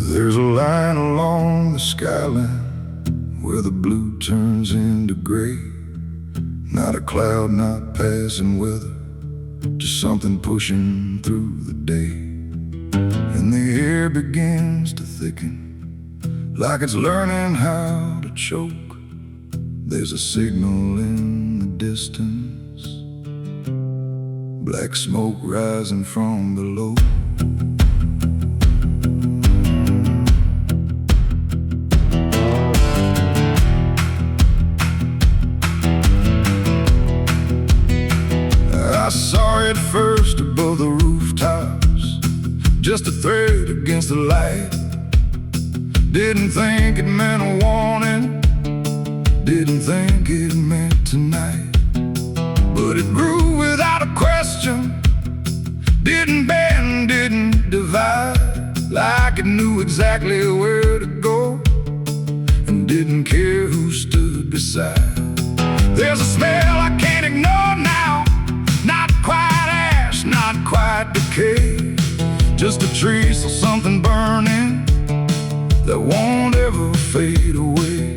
There's a line along the skyline where the blue turns into gray. Not a cloud, not passing weather, just something pushing through the day. And the air begins to thicken, like it's learning how to choke. There's a signal in the distance, black smoke rising from below. I saw it first above the rooftops, just a thread against the light. Didn't think it meant a warning, didn't think it meant tonight. But it grew without a question, didn't bend, didn't divide, like it knew exactly where to go and didn't care who stood beside. There's a smell I can't ignore now, not quite ash, not quite decay, just a trace of something burning that won't ever fade away.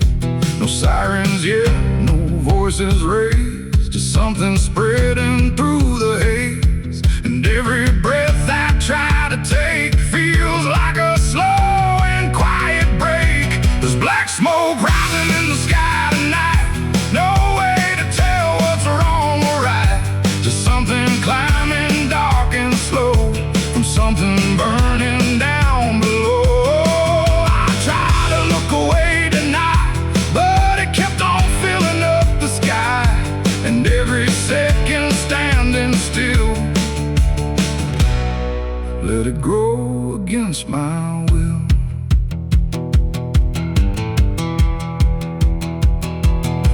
No sirens yet, no voices raised, just something spreading through the haze. And every breath I try to take feels like a slow and quiet break. There's black smoke rising in the sky tonight, no way to tell what's wrong or right, just something climbing dark and slow from something burning down below. I tried to look away tonight, but it kept on filling up the sky, and every second standing still, let it grow against my will.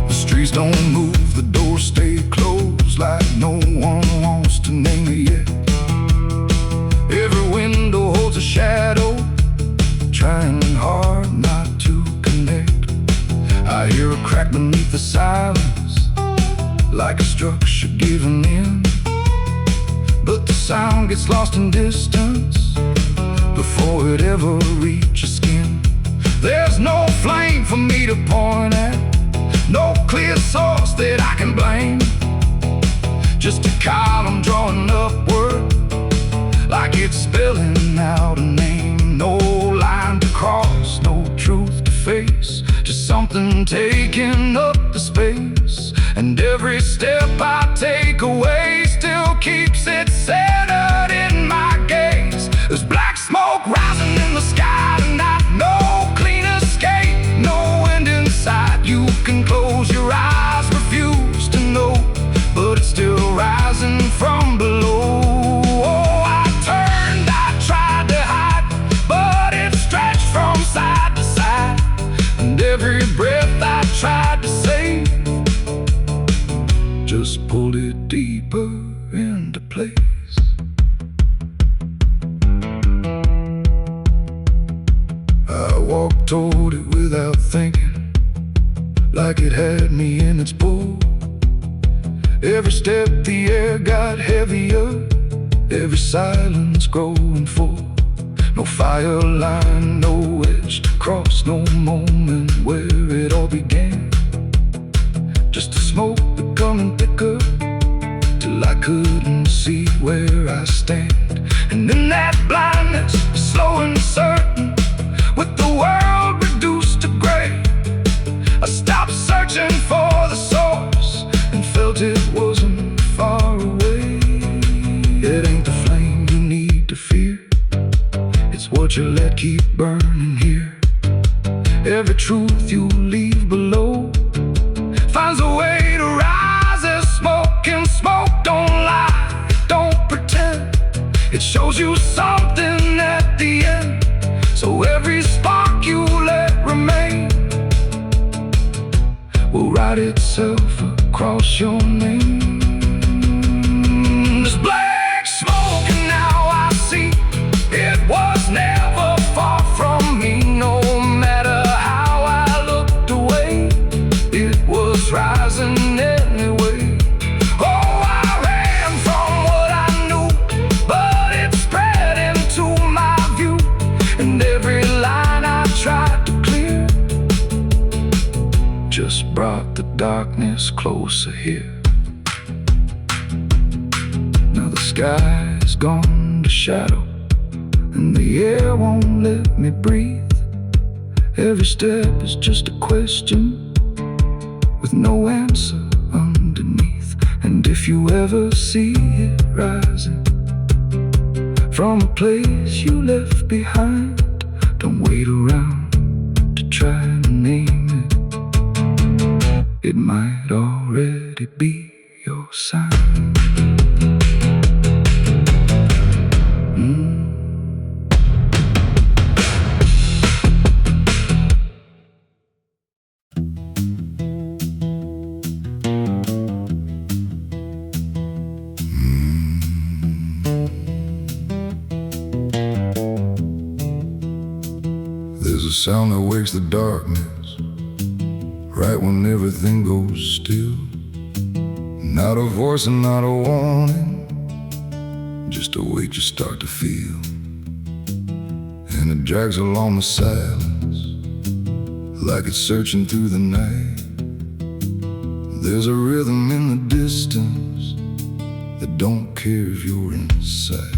The streets don't move, the doors stay closed, like no one wants to name it yet. Every window holds a shadow, trying hard not to connect. I hear a crack beneath the silence, like a structure giving in, but the sound gets lost in distance before it ever reaches skin. There's no flame for me to point at, no clear source that I can blame, just a column drawing upward, like it's spelling out a name. No line to cross, no truth to face, just something taking up the space. And every step I take away still keeps it centered in my gaze. There's black smoke rising in the sky tonight, no clean escape, no end in sight. You can close your eyes, refuse to know, but it's still rising from below. Oh, I turned, I tried to hide, but it stretched from side to side. And every breath I tried to save just pulled it deeper into place. I walked toward it without thinking, like it had me in its pull. Every step the air got heavier, every silence growing full. No fire line, no edge to cross, no moment where it all began. Just the smoke becoming thicker, till I couldn't see where I stand. And in that blindness, slow and certain, with the world reduced to gray, I stopped searching for the source and felt it wasn't far away. It ain't the flame you need to fear, it's what you let keep burning here. Every truth you leave below finds a way to rise as smoke, and smoke don't lie, don't pretend. It shows you something at the end, so every spark you let remain will write itself across your name. There's black smoke and now I see it was never far from me. No matter how darkness closer here. Now the sky's gone to shadow, and the air won't let me breathe. Every step is just a question with no answer underneath. And if you ever see it rising from a place you left behind, don't wait around to try to name it. It might already be your sign. There's a sound that wakes the darkness, right when everything goes still. Not a voice and not a warning, just a weight you start to feel. And it drags along the silence, like it's searching through the night. There's a rhythm in the distance that don't care if you're inside.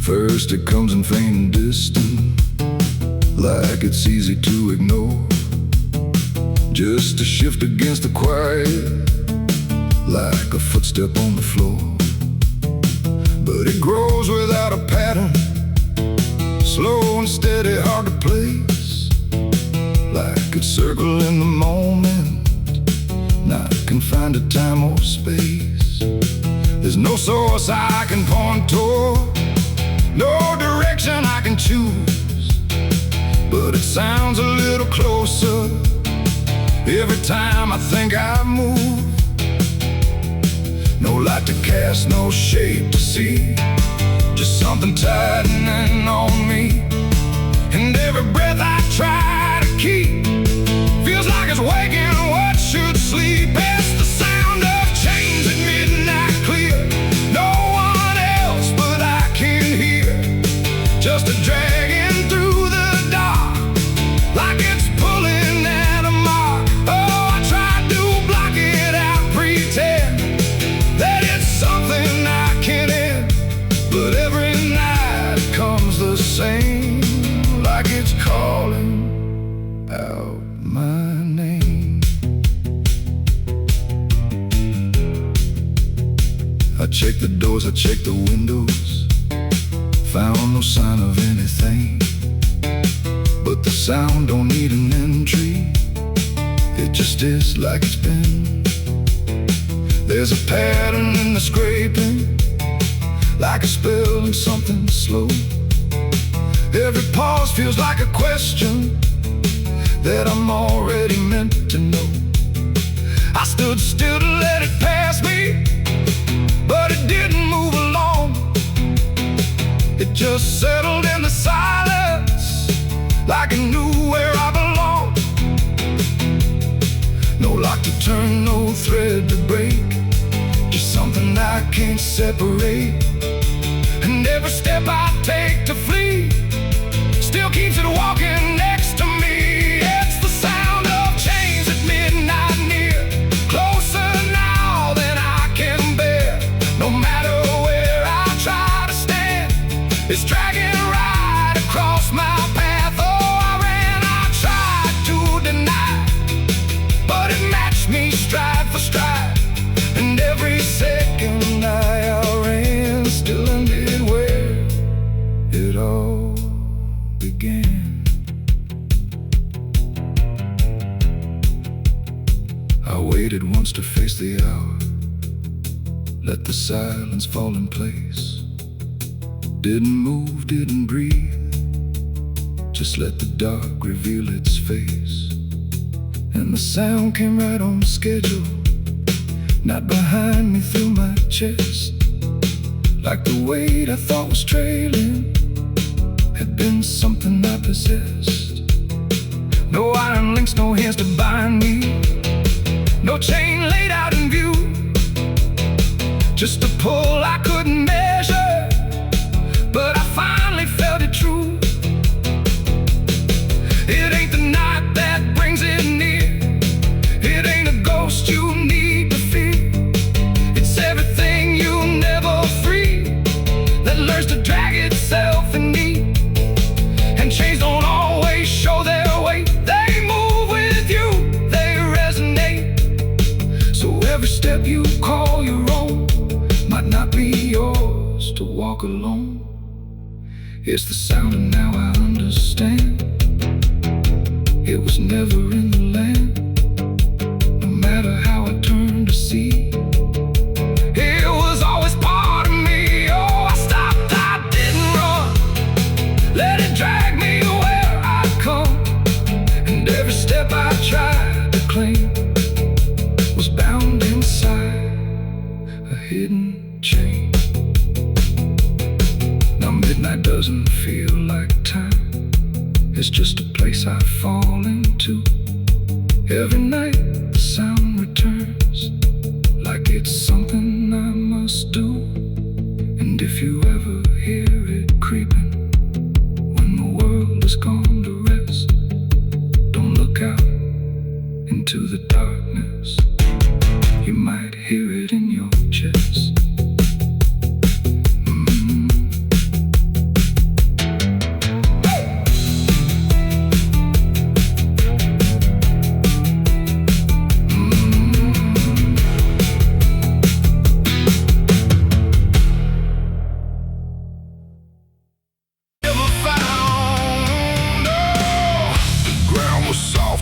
First it comes in faint and distant, like it's easy to ignore. Just a shift against the quiet, like a footstep on the floor. But it grows without a pattern, slow and steady, hard to place. Like it's circling the moment, not confined to time or space. There's no source I can point toward, no direction I can choose, but it sounds a little closer every time I think I move. No light to cast, no shape to see, just something tightening on me. And every breath I try to keep feels like it's waking what should sleep. It's the sound of chains at midnight clear, no one else but I can hear. Just a dragging through the dark, like it's pulling at a mark. Oh, I try to block it out, pretend that it's something I can end. But every night it comes the same, like it's calling out my name. I check the doors, I check the windows, found no sign of anything. But the sound don't need an entry, it just is like it's been. There's a pattern in the scraping, like a spell in something slow. Every pause feels like a question that I'm already meant to know. I stood still to let it pass me, but it didn't move along. It just settled in the silence, like it knew where I belonged. No lock to turn, no thread to break, just something I can't separate. And every step I take to flee still keeps it walking next to me. It's the sound of chains at midnight near, closer now than I can bear. No matter where I try to stand, it's dragging right across my path. Oh, I ran, I tried to deny, but it matched me stride for stride. And every second I outran still ended where it all began. I waited once to face the hour, let the silence fall in place. Didn't move, didn't breathe, just let the dark reveal its face. And the sound came right on schedule, not behind me, through my chest. Like the weight I thought was trailing had been something I possessed. No iron links, no hands to bind me, no chain laid out in view, just a pull I couldn't measure. But I finally felt it every step you call your own might not be yours to walk alone. It's the sound and now I understand. It was never in the land. No matter how I turned to see, it was always part of me. Oh, I stopped, I didn't run. Let it drag me where I'd come. And every step I tried to claim was bound inside a hidden chain. Now midnight doesn't feel like time. It's just a place I fall into. Every night the sound returns, like it's something I must do. And if you ever hear it creeping when the world has gone to rest, don't look out into the darkness. You might hear it in your chest.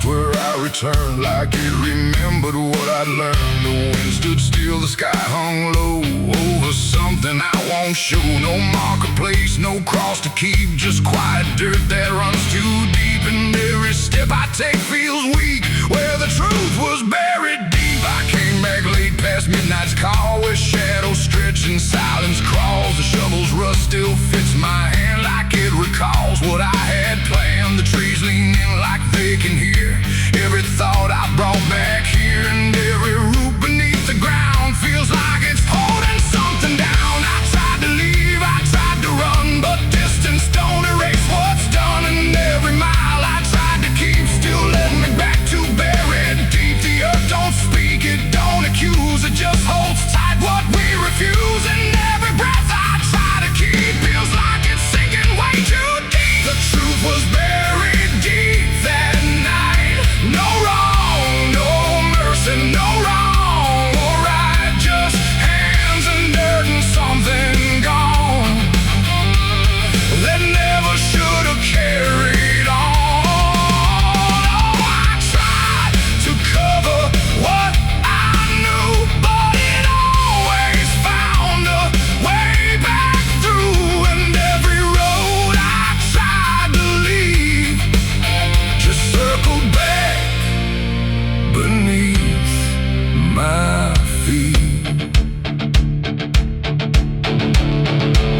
Where I returned, like it remembered what I'd learned. The wind stood still, the sky hung low over something I won't show. No marketplace, no cross to keep, just quiet dirt that runs too deep. And every step I take feels weak, where the truth was buried deep. I came back late past midnight's call, where shadows stretch and silence crawls. The shovel's rust still fits my hand, like it recalls what I had planned. The trees lean in like they can hear every thought I brought back here. And every root beneath the ground feels like it's holding something down. I tried to leave, I tried to run, but distance don't erase what's done. And every mile I tried to keep still led me back to buried deep. The earth don't speak, it don't accuse, it just holds tight what we refuse. And every breath I try to keep feels like it's sinking way too deep. The truth was buried deep that night. No wrong, no mercy, no wrong or right, just hands and dirt and something gone that never should have carried on. Oh, I tried to cover what I knew, but it always found a way back through. And every road I tried to leave just circled back beneath my feet.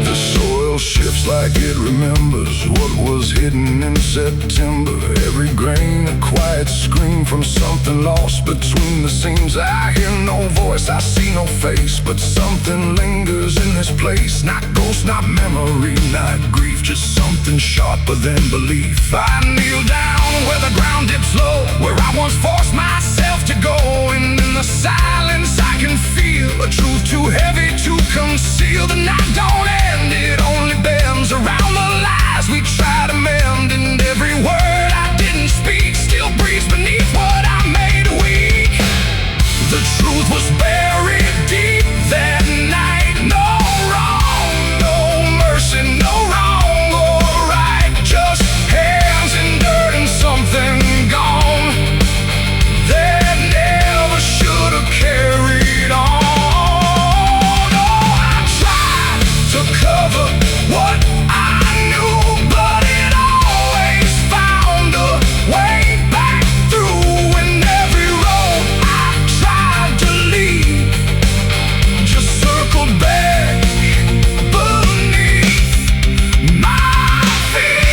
The soil shifts like it remembers what was hidden in September. Every grain a quiet scream from something lost between the seams. I hear no voice, I see no face, but something lingers in this place. Not ghost, not memory, not grief, just something sharper than belief. I kneel down where the ground dips low, where I once forced myself to go. And in the silence I can feel a truth too heavy to conceal. The night don't end, it only bends around the lies we try to mend. And every word I didn't speak still breathes beneath what I made weak. The truth was buried deep that night. No wrong, no mercy, no wrong or right, just hands in dirt and something gone that never should have carried on. Oh, I tried to cover what I knew, but it always found a way back through. And every road I tried to leave just circled back beneath my feet.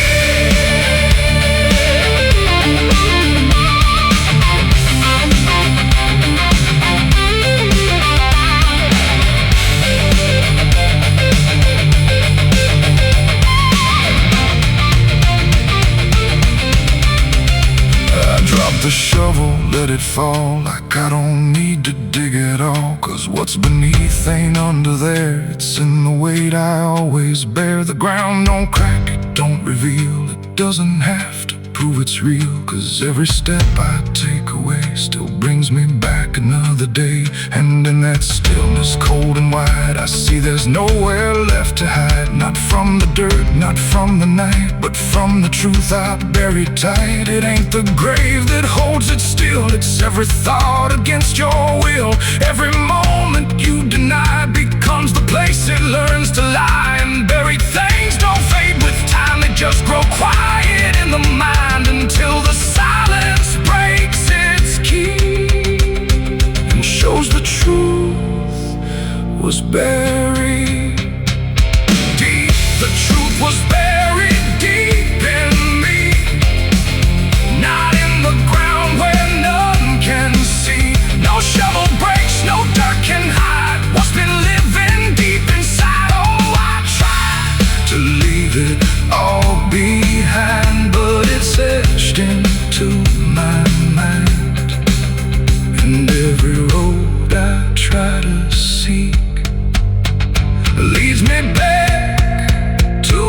I dropped the shovel, let it fall, like I don't need to dig at all. Cause what's beneath ain't under there, it's in the weight I always bear. The ground don't crack, it don't reveal, it doesn't have to prove it's real, 'cause every step I take away still brings me back another day. And in that stillness, cold and wide, I see there's nowhere left to hide. Not from the dirt, not from the night, but from the truth I buried tight. It ain't the grave that holds it still, it's every thought against your will. Every moment you deny becomes the place it learns to lie. And buried things don't fade with time, they just grow quiet in the mind until the silence breaks its key and shows the truth was buried deep. The truth was buried deep in me, not in the ground where none can see. No shovel breaks, no dirt can hide what's been living deep inside. Oh, I tried to leave it all behind, but it's etched into my mind. And every road I try to seek leads me back to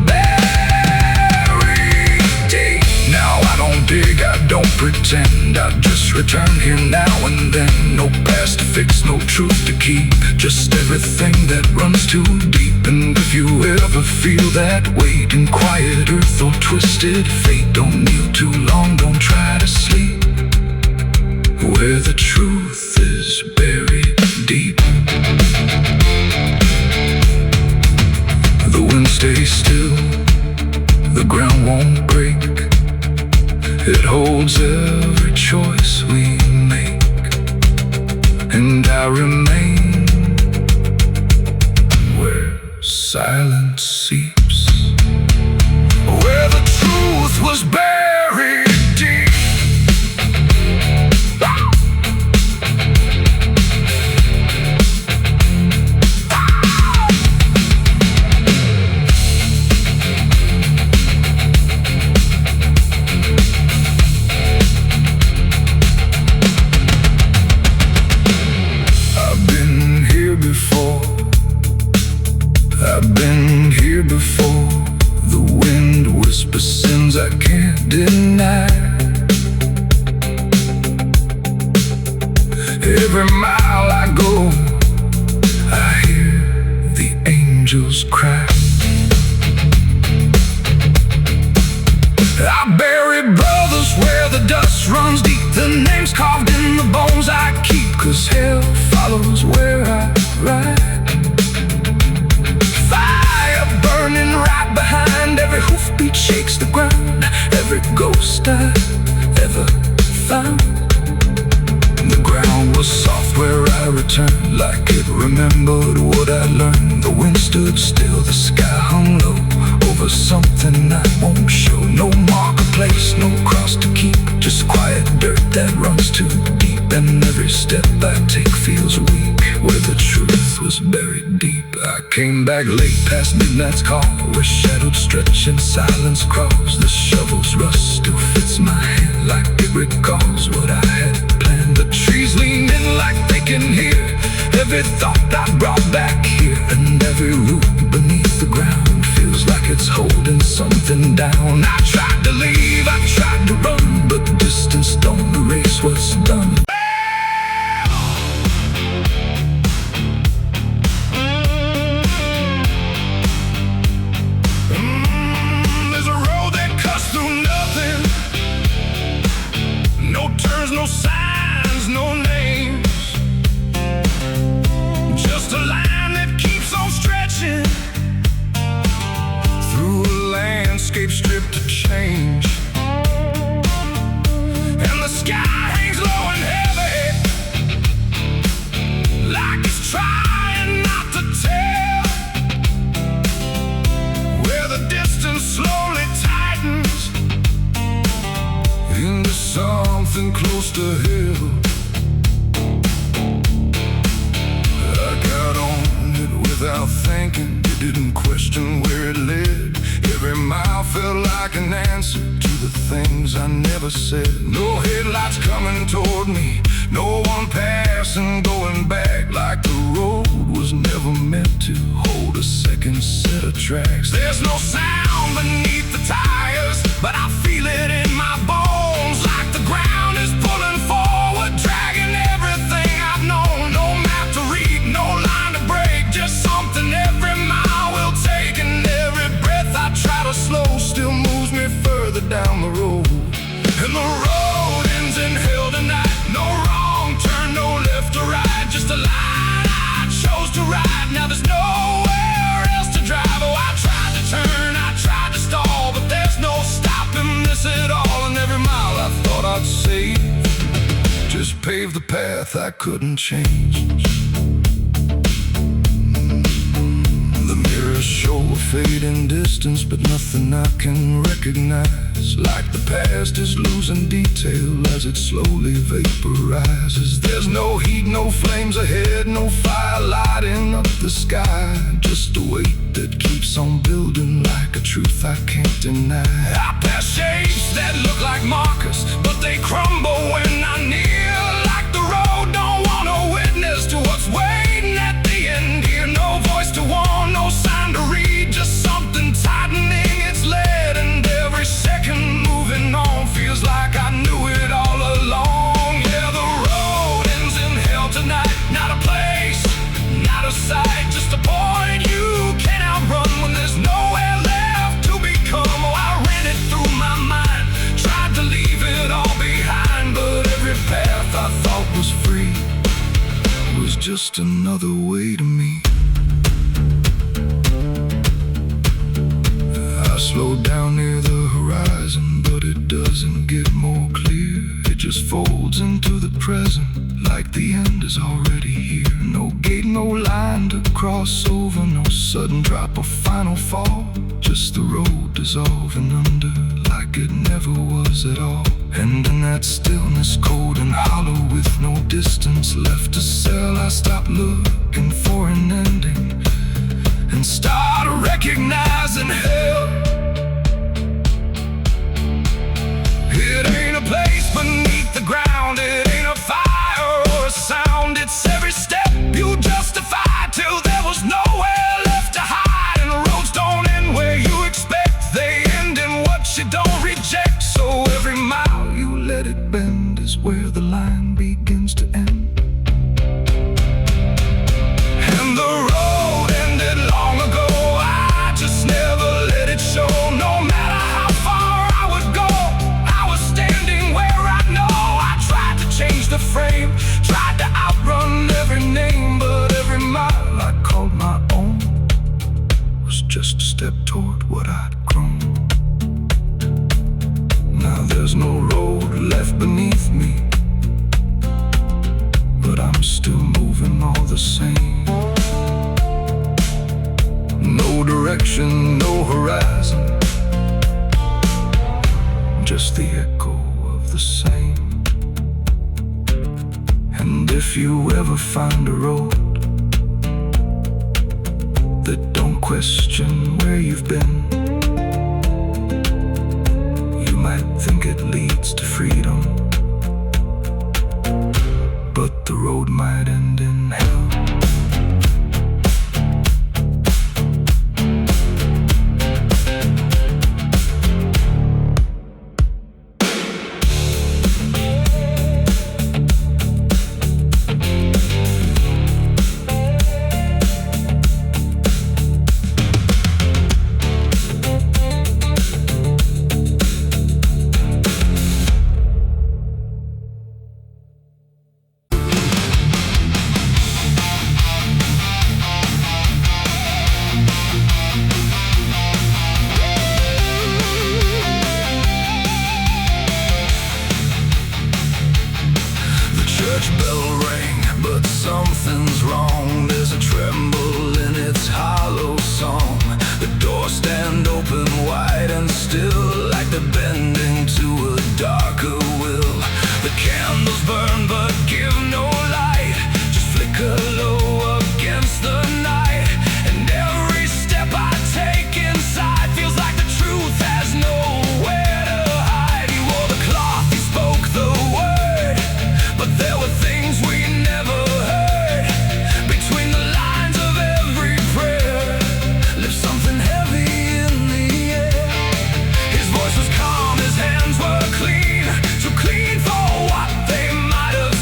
bury deep. Now I don't dig, I don't pretend, I just return here now and then. No past to fix, no truth to keep, just everything that runs too deep. And if you ever feel that weight in quiet earth or twisted fate, don't kneel too long, don't try to sleep where the truth is buried deep. The wind stays still, the ground won't break, it holds every choice we make. And I remain where silence seeps, where the truth was buried deep. I've been here before. The wind whispers sins I can't deny. Every mile I go, I hear the angels cry. I bury brothers where the dust runs deep, the names carved in the bones I keep, 'cause hell follows where I ride. Burning right behind, every hoofbeat shakes the ground, every ghost I ever found. The ground was soft where I returned, like it remembered what I learned. The wind stood still, the sky hung low over something I won't show. No marketplace, no cross to keep, just quiet dirt that runs too deep. And every step I take feels weak where the truth was buried deep. I came back late past midnight's call, where shadows stretch and silence crawls. The shovel's rust still fits my hand like it recalls what I had planned. The trees lean in like they can hear every thought I brought back here. And every root beneath the ground feels like it's holding something down. I tried to leave, I tried to run, but distance don't erase what's done. No signs, no names, just a line that keeps on stretching through a landscape stripped to change. And the sky hangs low and heavy, like it's trying not to tell, where the distance slowly tightens into something close to hell. I got on it without thinking, it didn't question where it led. Every mile felt like an answer to the things I never said. No headlights coming toward me, no one passing, going back, like the road was never meant to hold a second set of tracks. There's no sound beneath the tires, but I feel it in paved the path I couldn't change. The mirrors show a fading distance, but nothing I can recognize. Like the past is losing detail as it slowly vaporizes. There's no heat, no flames ahead, no fire lighting up the sky. Just a weight that keeps on building like a truth I can't deny. I pass shapes that look like markers, but they crumble when I'm near. Like the road don't want a witness to what's waiting at the end here. No voice to warn, no sign to read, just something tightening its lead. And every second moving on feels like I knew it all along. Yeah, the road ends in hell tonight. Not a place, not a sight, just a point you can't outrun when there's nowhere left to become. Oh, I ran it through my mind, tried to leave it all behind, but every path I thought was free was just another way to me. I slowed down near the horizon, but it doesn't get more clear. It just folds into the present, like the end is already here. No gate, no line to cross over, no sudden drop or final fall. Just the road dissolving under, like it never was at all. And in that stillness, cold and hollow, with no distance left to sell, I stopped looking for an ending and start recognizing hell. It ain't a place beneath the ground, it ain't a fire or a sound. It's every step you justify till there was nowhere left to hide. And the roads don't end where you expect, they end in what you don't reject. So every mile you let it bend is where the line begins to end. And the road ended long ago, I just never let it show. No matter how far I would go, I was standing where I know. I tried to change the frame, tried to outrun every name, but every mile I called my own was just a step toward what I'd grown. Now there's no road left beneath me, but I'm still moving all the same. No direction, no horizon, just the echo of the same. And if you ever find a road that don't question where you've been, you might think it leads to freedom, but the road might end in hell. Bell ring, but something's wrong. There's a tremble in its hollow song. The doors stand open wide and still, like they're bending to a darker will. The candles burn but give no light, just flicker low against the night. And every step I take inside feels like the truth has nowhere to hide. He wore the cloth, he spoke the word, but there were things we never heard. Between the lines of every prayer lived something heavy in the air. His voice was calm, his hands were clean, too clean for what they might have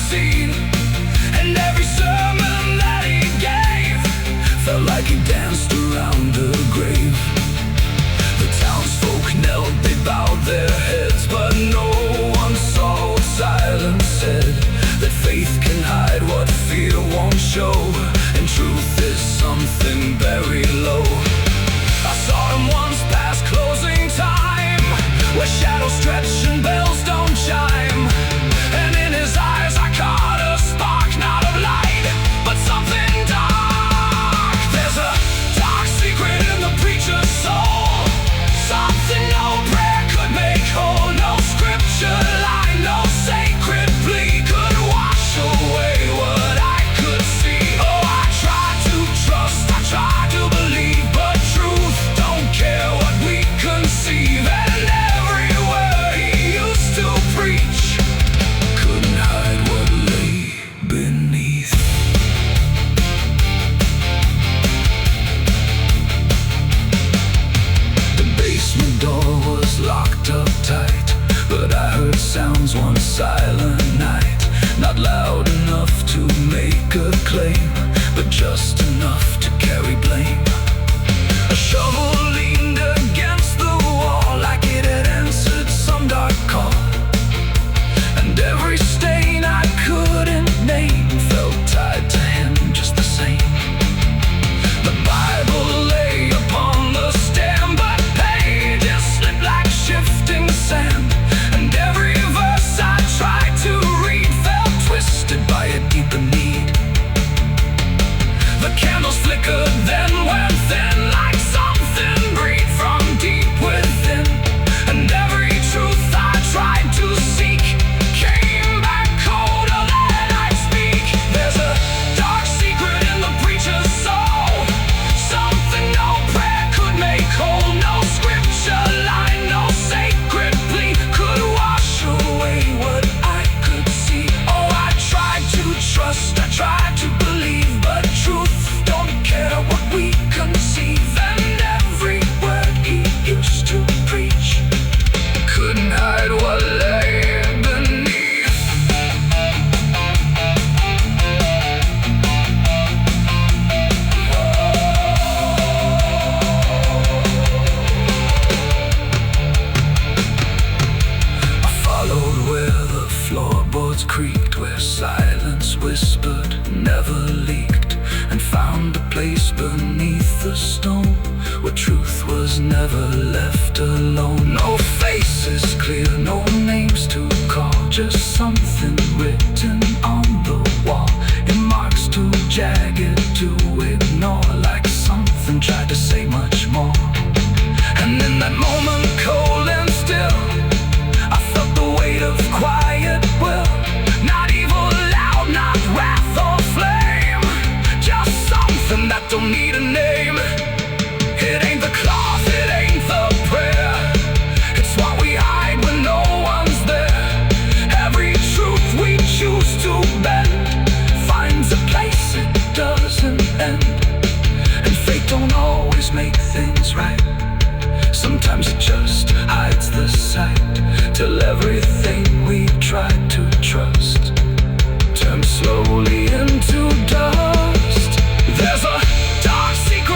silent night, not loud enough to make a claim, but just enough to carry blame. A shovel leaned against the wall like it had answered some dark call, and every stain I couldn't name felt tied to him just the same. The Bible lay upon the stand, but pages slipped like shifting sand, and every verse I tried to read felt twisted by a deeper need. The candles flickered, then went thin, like something breathed from deep within, and every truth I tried to seek came back colder than I'd speak. There's a dark secret in the preacher's soul, something no prayer could make whole. No scripture line, no sacred plea could wash away what I could see. Oh, I tried to trust, I tried to believe, but truth don't care what we conceive. And every word he used to preach couldn't hide what lay beneath. I followed where the floorboards creaked, where silence whispered, never leaked, and found a place beneath the stone where truth was never left alone. No faces clear, no names to call, just something written on the wall, in marks too jagged to ignore, like something tried to say much more. And in that moment, cold and still, I felt the weight of quiet will, not evil loud, not wrath or flame, just something that don't need a name. It ain't the cloth, it ain't the prayer, it's what we hide when no one's there. Every truth we choose to bend finds a place it doesn't end, and fate don't always make things right. Sometimes it just hides the sight, till everything we tried to trust turns slowly into dust. There's a dark secret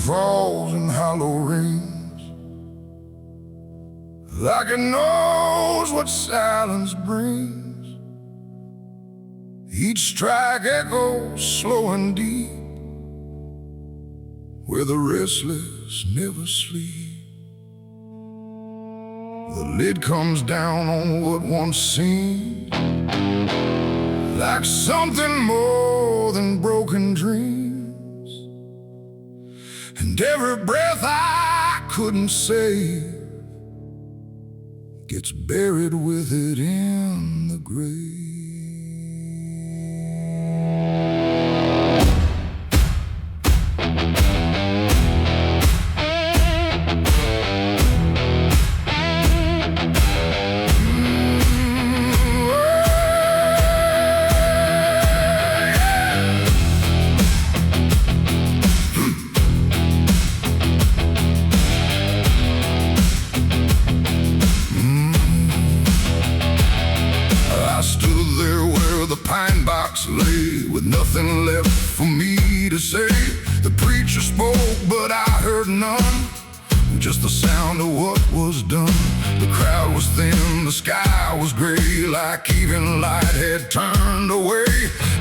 falls and hollow rings, like it knows what silence brings. Each strike echoes slow and deep, where the restless never sleep. The lid comes down on what once seemed like something more than broken dreams. And every breath I couldn't save gets buried with it in the grave. Lay with nothing left for me to say. The preacher spoke, but I heard none, just the sound of what was done. The crowd was thin, the sky was gray, like even light had turned away.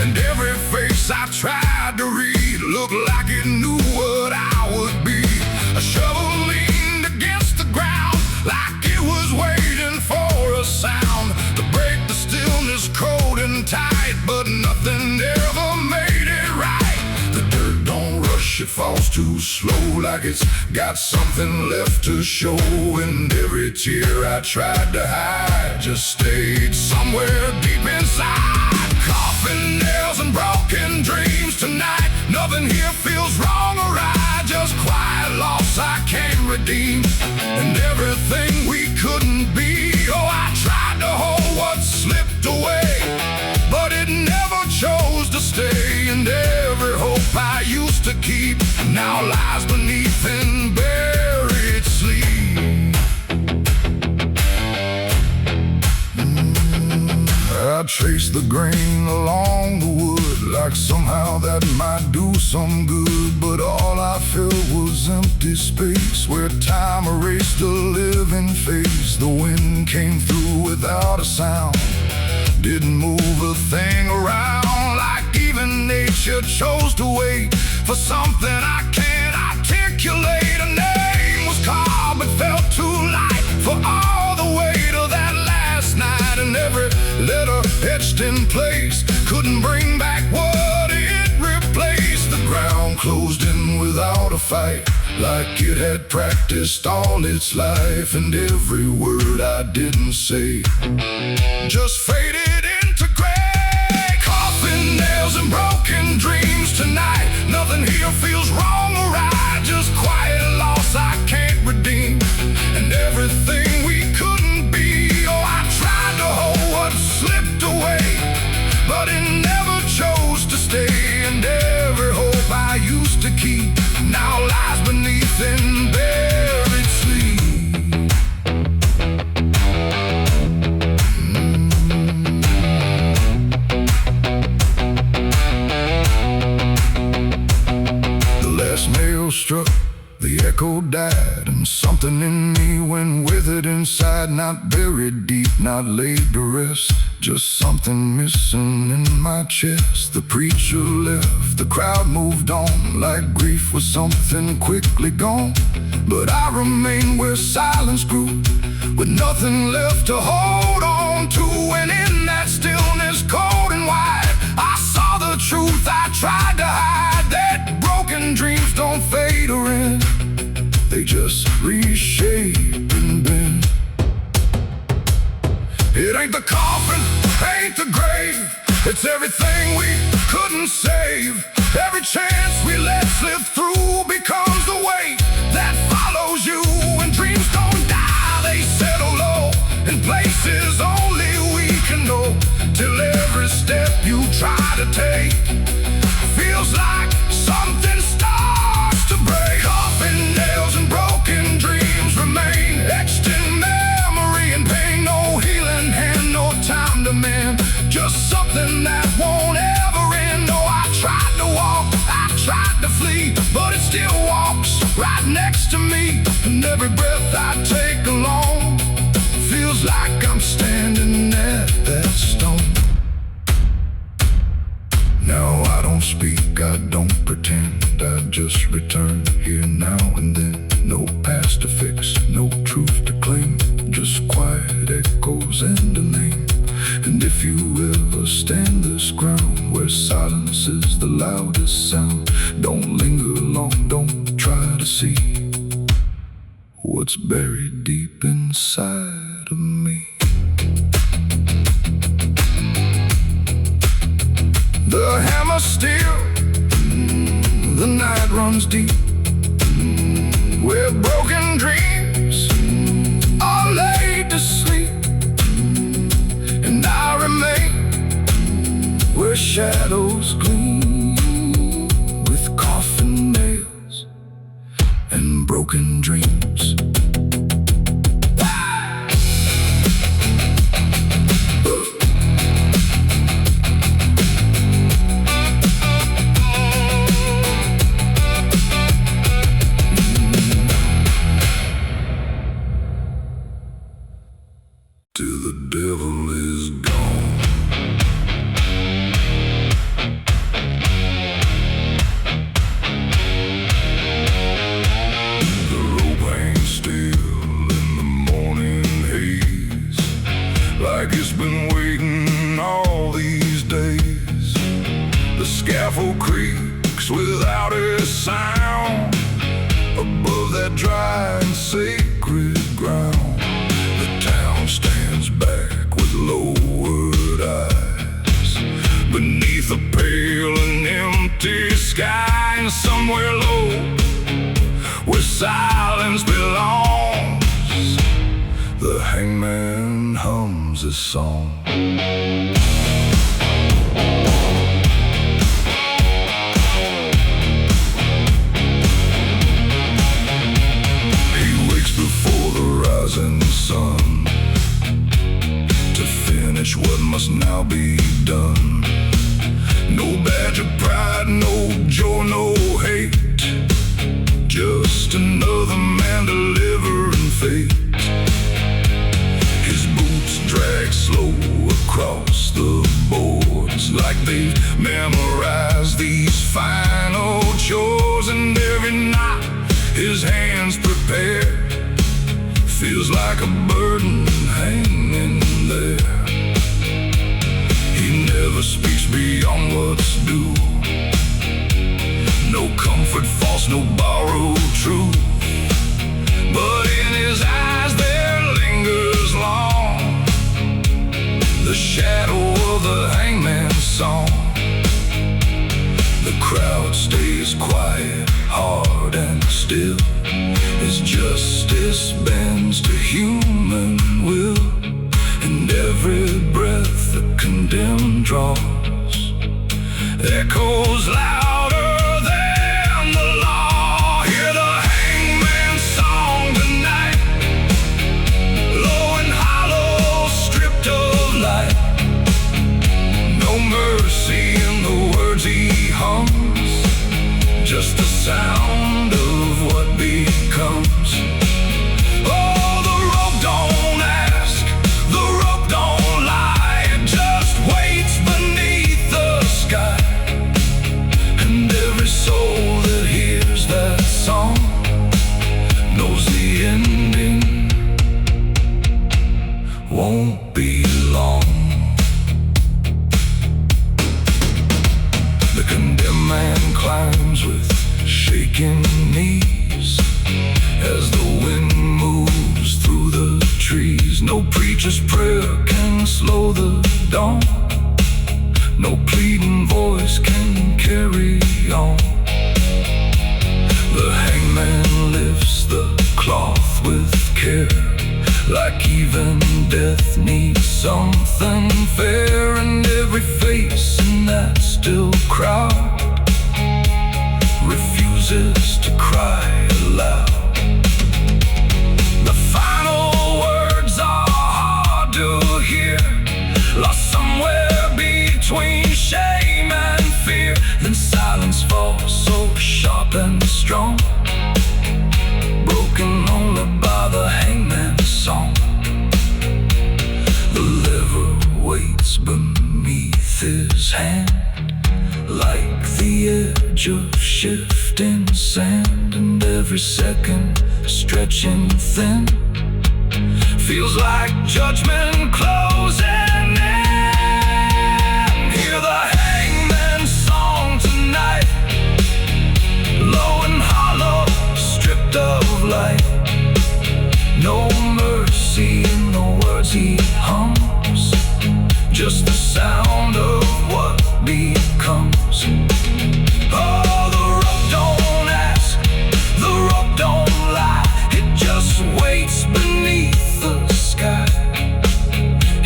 And every face I tried to read looked like it knew what I would be. A shovel leaned against the ground, like it was waiting for a sound to break the stillness cold and tight, but nothing ever made it right. The dirt don't rush, it falls too slow, like it's got something left to show. And every tear I tried to hide just stayed somewhere deep inside. Coffin nails and broken dreams tonight. Nothing here feels wrong or right, just quiet loss I can't redeem. And everything we couldn't be, oh, I tried to hold what slipped away, but it never chose to stay. And every hope I used to keep now lies beneath in buried sleep. I traced the grain along the wood, like somehow that might do some good. But all I felt was empty space, where time erased a living face. The wind came through without a sound, didn't move a thing around, like even nature chose to wait for something I can't articulate. A name was called but felt too light for all the weight of that last night. And every letter etched in place couldn't bring back what it replaced. The ground closed in without a fight, like it had practiced all its life. And every word I didn't say just faded into gray. Coffin nails and broken dreams tonight. Nothing here feels wrong or right, just quiet loss I can't redeem. And everything we couldn't be, oh, I tried to hold what slipped away, but it never chose to stay. And every hope I used to keep now lies beneath in buried sleep. Nail struck, the echo died, and something in me went with it inside. Not buried deep, not laid to rest, just something missing in my chest. The preacher left, the crowd moved on, like grief was something quickly gone. But I remained where silence grew, with nothing left to hold on to. And in that stillness, cold and wide, I saw the truth I tried to hide, that broken dreams don't fade or end, they just reshape and bend. It ain't the coffin, ain't the grave, it's everything we couldn't save. Every chance we let slip through becomes the weight that follows you. And dreams don't die, they settle low in places only we can know, till every step you try to take feels like something starts to break. Coffin nails and broken dreams remain etched in memory and pain. No healing hand, no time to mend, just something that won't ever end. Oh, I tried to walk, I tried breath I take alone feels like I'm standing at that stone. Now I don't speak, I don't pretend, I just return here now and then. No past to fix, no truth to claim, just quiet echoes and a name. And if you ever stand this ground where silence is the loudest sound, don't linger long, don't try to see what's buried deep inside of me. The hammer steel, the night runs deep, where broken dreams are laid to sleep. And I remain where shadows gleam, with coffin nails and broken dreams. Till the devil is gone. The rope hangs still in the morning haze, like it's been waiting all these days. The scaffold creaks without a sound above that dry and sacred ground. Stands back with lowered eyes beneath a pale and empty sky, and somewhere low where silence belongs, the hangman hums his song. He wakes before the rising sun to finish what must now be done. No badge of pride, no joy, no hate, just another man delivering fate. His boots drag slow across the boards, like they've memorized these final chores. And every night his hands prepare feels like a burden hanging there. He never speaks beyond what's due, no comfort false, no borrowed truth. But in his eyes there lingers long the shadow of the hangman's song. The crowd stays quiet, hard and still, as justice bends to human will. And every breath the condemned draws echoes louder than the law. Hear the hangman's song tonight, low and hollow, stripped of light. No mercy in the words he hums, just the sound of what becomes. Oh, the rope don't ask, the rope don't lie, it just waits beneath the sky. And every soul that hears that song knows the ending won't be long. The condemned man climbs with shaking knees as the wind moves through the trees. No preacher's prayer can slow the dawn, no pleading voice can carry on. The hangman lifts the cloth with care, like even death needs something fair. And every face in that still crowd refuses to cry aloud. The final words are hard to hear, lost somewhere between shame and fear. Then silence falls so sharp and strong, broken only by the hand, like the edge of shifting sand, and every second stretching thin feels like judgment closing in. Hear the hangman's song tonight, low and hollow, stripped of light. No mercy in the words he hums, just the sound of what becomes. Oh, the rope don't ask, the rope don't lie, it just waits beneath the sky.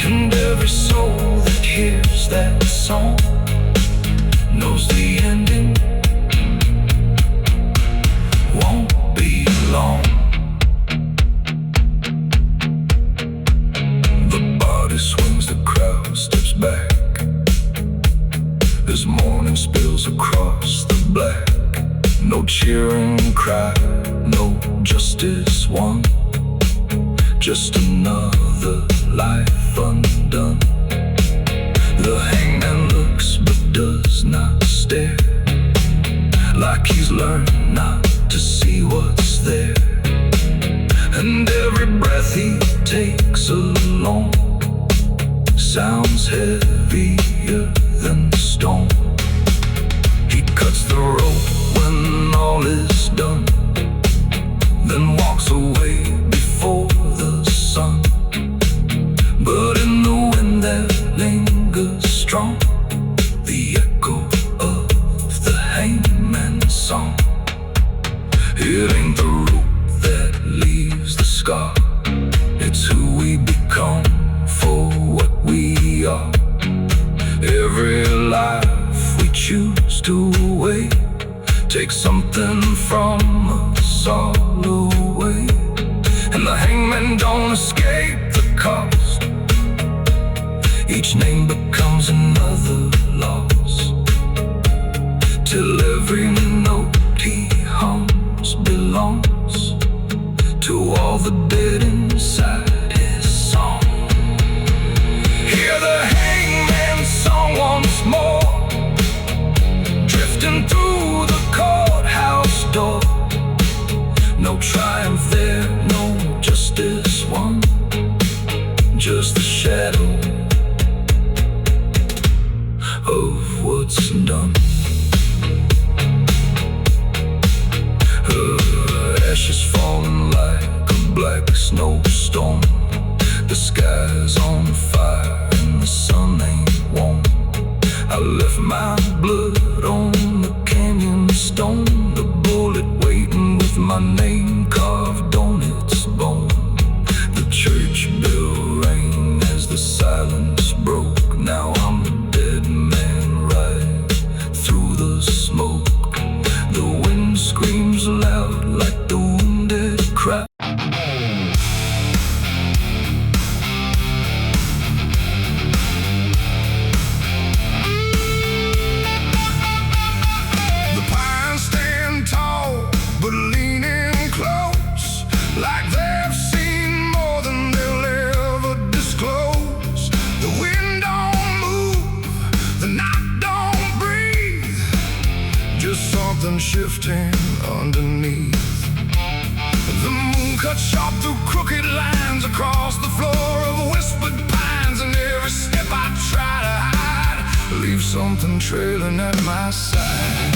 And every soul that hears that song knows the ending won't be long. The body swings, the crowd steps back as morning spills across the black. No cheering cry, no justice won, just another life undone. The hangman looks but does not stare, like he's learned not to see what's there. And every breath he takes alone sounds heavier than stone. He cuts the rope when all is done, then walks away before the sun. But in the wind that lingers strong, the echo of the hangman's song. It ain't the rope that leaves the scar, it's who we become for what we are. Every life we choose to wait takes something from us all away. And the hangman don't escape the cost, each name becomes another loss, till every note he hums belongs to all the dead inside his song. Hear the hangman's song once more, drifting through the courthouse door. No triumph there, no justice won, just the shadow of what's done. Ashes falling like a black snowstorm, the sky's on fire and the sun ain't warm. I left my blood on the canyon stone, the bullet waiting with my name carved on its bone. The church bell rang as the silence broke. Now I'm the dead man right through the smoke. The wind screams loud like the wounded cry. But leaning close, like they've seen more than they'll ever disclose. The wind don't move, the night don't breathe, just something shifting underneath. The moon cuts sharp through crooked lines across the floor of whispered pines, and every step I try to hide leaves something trailing at my side.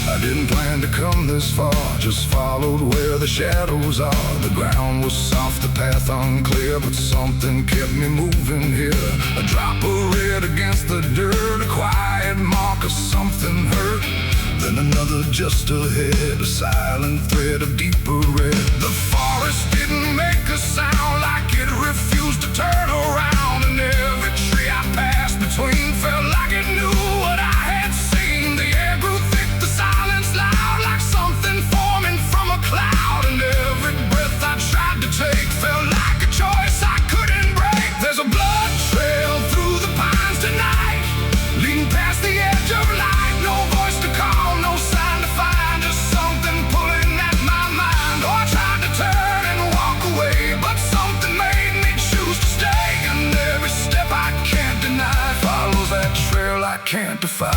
I didn't plan to come this far, just followed where the shadows are. The ground was soft, the path unclear, but something kept me moving here. A drop of red against the dirt, a quiet mark of something hurt. Then another just ahead, a silent thread of deeper red. The forest didn't make a sound, like it refused to turn around. And every tree I passed between felt like it knew what I had seen. The air grew thick, the silence loud, like something forming from a cloud. And every breath I tried to take felt like a choice I couldn't break. There's a blood trail through the pines tonight, leading past the edge of light. No voice to call, no sign to find, just something pulling at my mind. Oh, I tried to turn and walk away, but something I can't defy.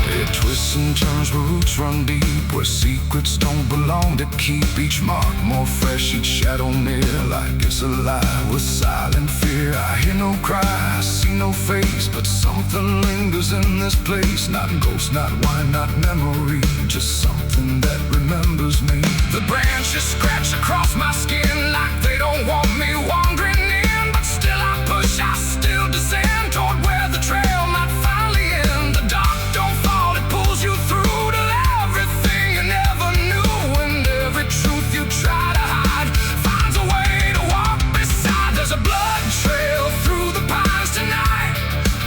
It twists and turns where roots run deep, where secrets don't belong to keep. Each mark more fresh, each shadow near, like it's alive with silent fear. I hear no cry, I see no face, but something lingers in this place. Not ghost, not wine, not memory, just something that remembers me. The branches scratch across my skin like they don't want me wandering in, but still I push, I still descend toward where the trail might finally end. The dark don't fall, it pulls you through to everything you never knew, and every truth you try to hide finds a way to walk beside. There's a blood trail through the pines tonight,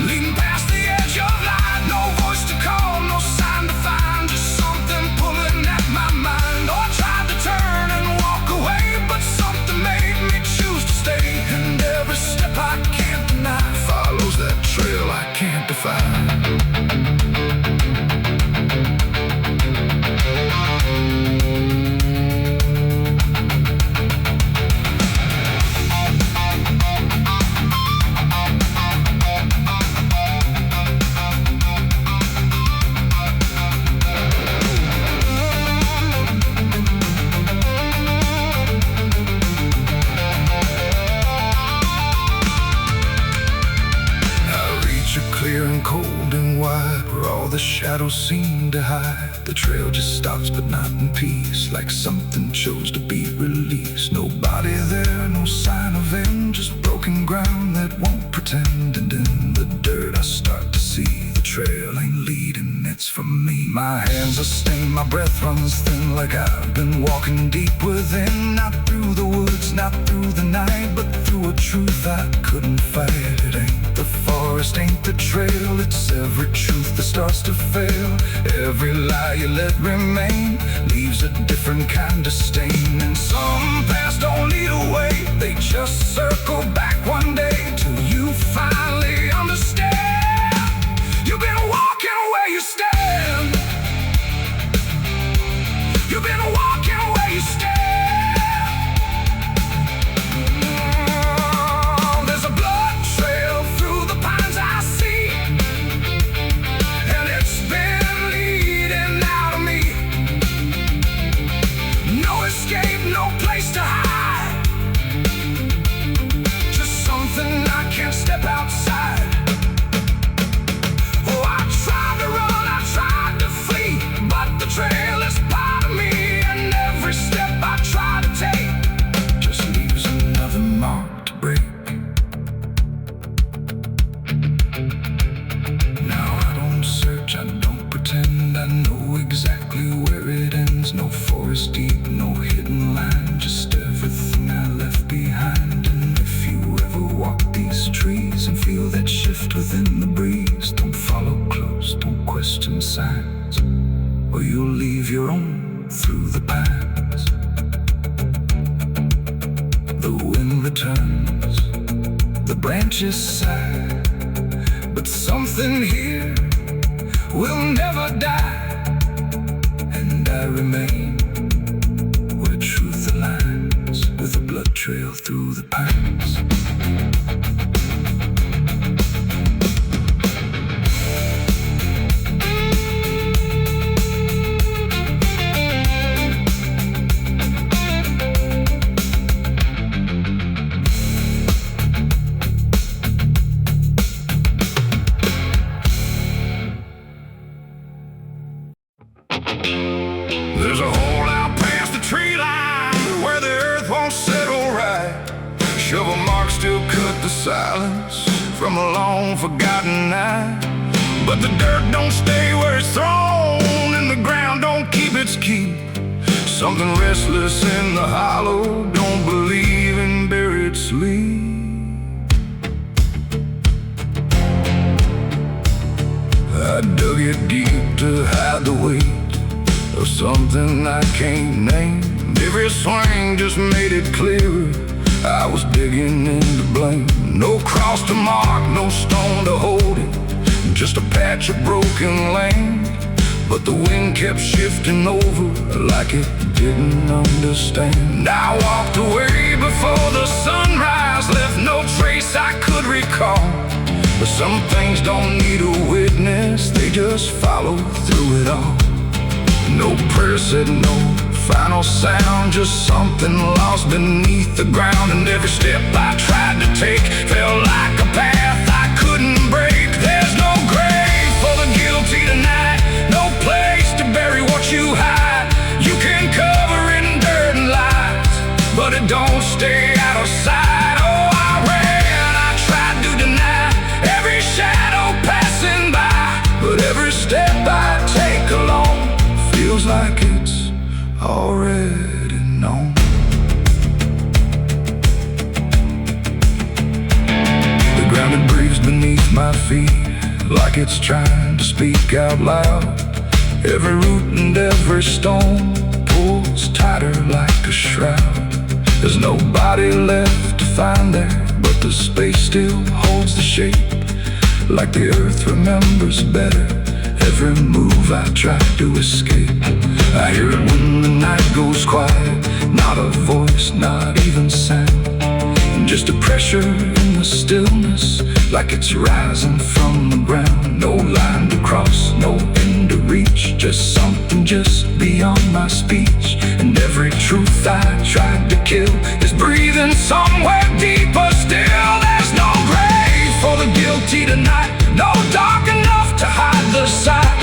leading past the edge of light. No voice to call, no sign to find, just something pulling at my mind. Oh, I tried to turn and walk away, but something made me choose to stay. And every step I can't deny follows that trail I can't define. Clear and cold and wide, where all the shadows seem to hide. The trail just stops but not in peace, like something chose to be released. Nobody there, no sign of end, just broken ground that won't pretend. And in the dirt I start to see the trail ain't leading, it's for me. My hands are stained, my breath runs thin, like I've been walking deep within. Not through the woods, not through the night, but through a truth I couldn't fight. It ain't the forest, ain't the trail, it's every truth that starts to fail. Every lie you let remain leaves a different kind of stain. And some paths don't lead away, they just circle back one day till you finally understand. You've been walking where you stand. You've been walking where you stand. There's a blood trail through the pines I see, and it's been leading out of me. No escape, no place to hide, just something I can't step outside. Oh, I tried to run, I tried to flee, but the trail is part of me, and every step I try to take just leaves another mark to break. Now I don't search, I don't pretend, I know exactly where it ends. No forest deep, no hidden line, just everything I left behind. And if you ever walk these trees and feel that shift within the breeze, don't follow close, don't question signs, or you'll leave your own through the pines. The wind returns, the branches sigh, but something here will never die. And I remain where truth aligns with a blood trail through the pines. There's a hole out past the tree line where the earth won't settle right. Shovel marks still cut the silence from a long forgotten night. But the dirt don't stay where it's thrown, and the ground don't keep its keep. Something restless in the hollow don't believe in buried sleep. I dug it deep to hide the weight of something I can't name. Every swing just made it clearer I was digging into blame. No cross to mark, no stone to hold it, just a patch of broken land. But the wind kept shifting over like it didn't understand. I walked away before the sunrise, left no trace I could call. But some things don't need a witness, they just follow through it all. No prayer said no final sound, just something lost beneath the ground. And every step I tried to take felt like a path I couldn't break. There's no grave for the guilty tonight, no place to bury what you hide. You can cover it in dirt and lies, but it don't stay out of sight. Oh, I ran, I tried to deny every shadow passing by, but every step I take alone feels like it's already known. The ground it breathes beneath my feet, like it's trying to speak out loud. Every root and every stone pulls tighter like a shroud. There's nobody left to find there, but the space still holds the shape, like the earth remembers better every move I try to escape. I hear it when the night goes quiet, not a voice, not even sound, just a pressure in the stillness, like it's rising from the ground. No line to cross, no end to reach, just something just beyond my speech. And every truth I tried to kill is breathing somewhere deeper still. There's no grave for the guilty tonight, no dark enough to hide the sight.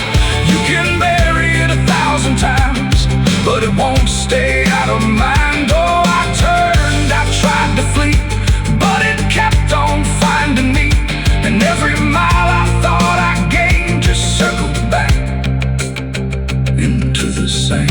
You can bury it 1,000 times, but it won't stay out of mind. Oh, I turned, I tried to flee, but it kept on finding me. And every mile I thought I gained just circled back into the same.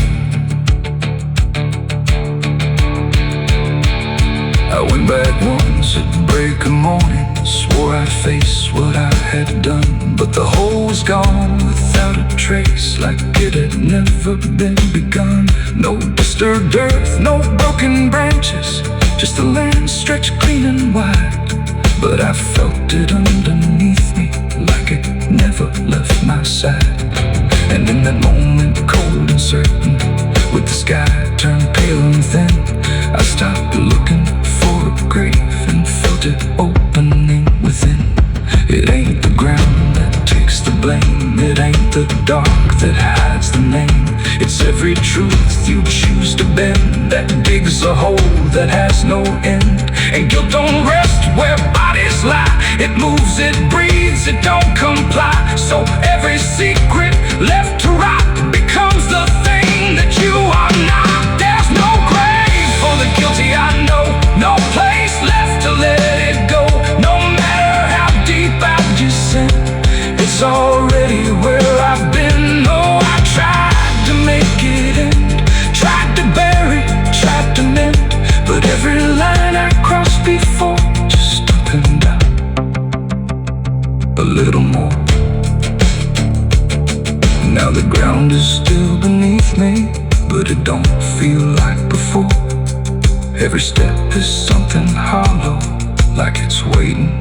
I went back once at break of morning, swore I'd face what I had done, but the hole was gone without a trace, like it had never been begun. No disturbed earth, no broken branches, just the land stretched clean and wide. But I felt it underneath me, like it never left my side. And in that moment, cold and certain, with the sky turned pale and thin, I stopped looking for a grave and felt it opening within. It ain't the ground that takes the blame, it ain't the dark that hides the name. It's every truth you choose to bend that digs a hole that has no end. And guilt don't rest where bodies lie, it moves, it breathes, it don't comply. So every secret left to rot becomes the thing that you are not. There's no grave for the guilty, I know, no place left to let it go. No matter how deep I've descended, it's already where I've been. Oh, I tried to make it end, tried to bury, tried to mend, but every line I crossed before just opened up a little more. Now the ground is still beneath me, but it don't feel like before. Every step is something hollow, like it's waiting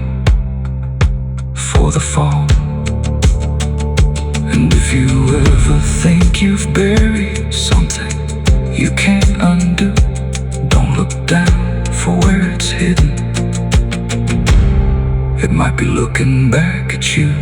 for the fall. And if you ever think you've buried something you can't undo, don't look down for where it's hidden. It might be looking back at you.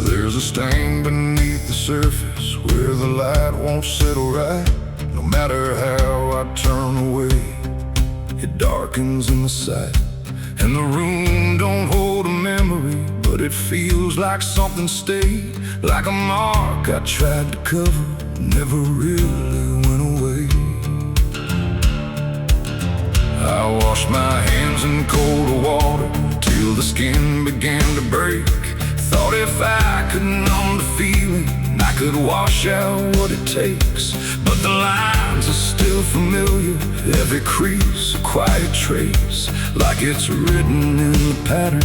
There's a stain beneath the surface where the light won't settle right. No matter how I turn away, it darkens in the sight. And the room don't hold a memory, but it feels like something stayed, like a mark I tried to cover, never really went away. I washed my hands in cold water till the skin began to break. Thought if I could numb the feeling, I could wash out what it takes. But the lines are still familiar, every crease a quiet trace, like it's written in the pattern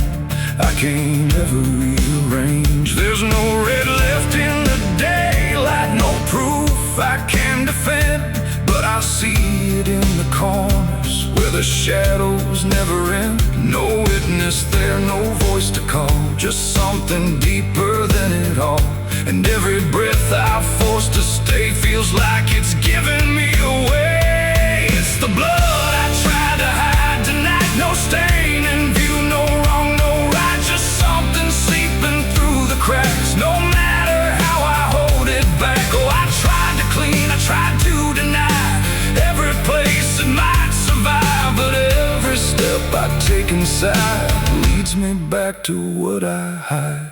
I can't ever rearrange. There's no red left in the daylight, no proof I can defend, but I see it in the corners where the shadows never end. No witness there, no voice to call, just something deeper than it all. And every breath I force wants to stay, feels like it's giving me away. It's the blood I tried to hide tonight. No stain in view, no wrong, no right, just something seeping through the cracks. No matter how I hold it back. Oh, I tried to clean, I tried to deny every place it might survive, but every step I take inside leads me back to what I hide.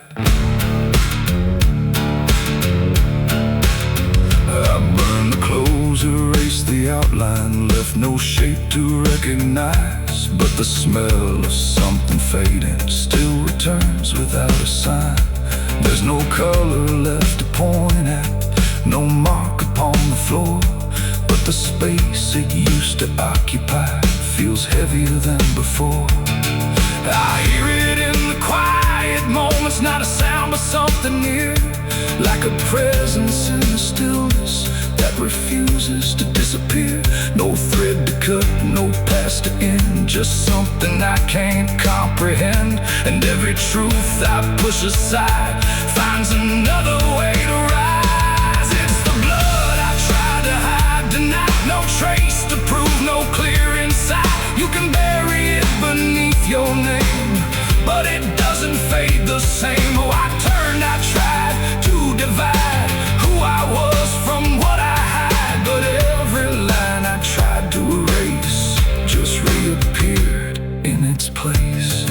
I burned the clothes, erased the outline, left no shape to recognize, but the smell of something fading still returns without a sign. There's no color left to point at, no mark upon the floor, but the space it used to occupy feels heavier than before. I hear it in the quiet moments, not a sound but something near, like a presence in the stillness that refuses to disappear. No thread to cut, no path to end, just something I can't comprehend. And every truth I push aside finds another way to rise. It's the blood I tried to hide tonight. No trace to prove, no clear inside. You can bury it beneath your name, but it doesn't fade the same. Oh, I turned, I tried to divide who I was from what I hide, but every line I tried to erase just reappeared in its place.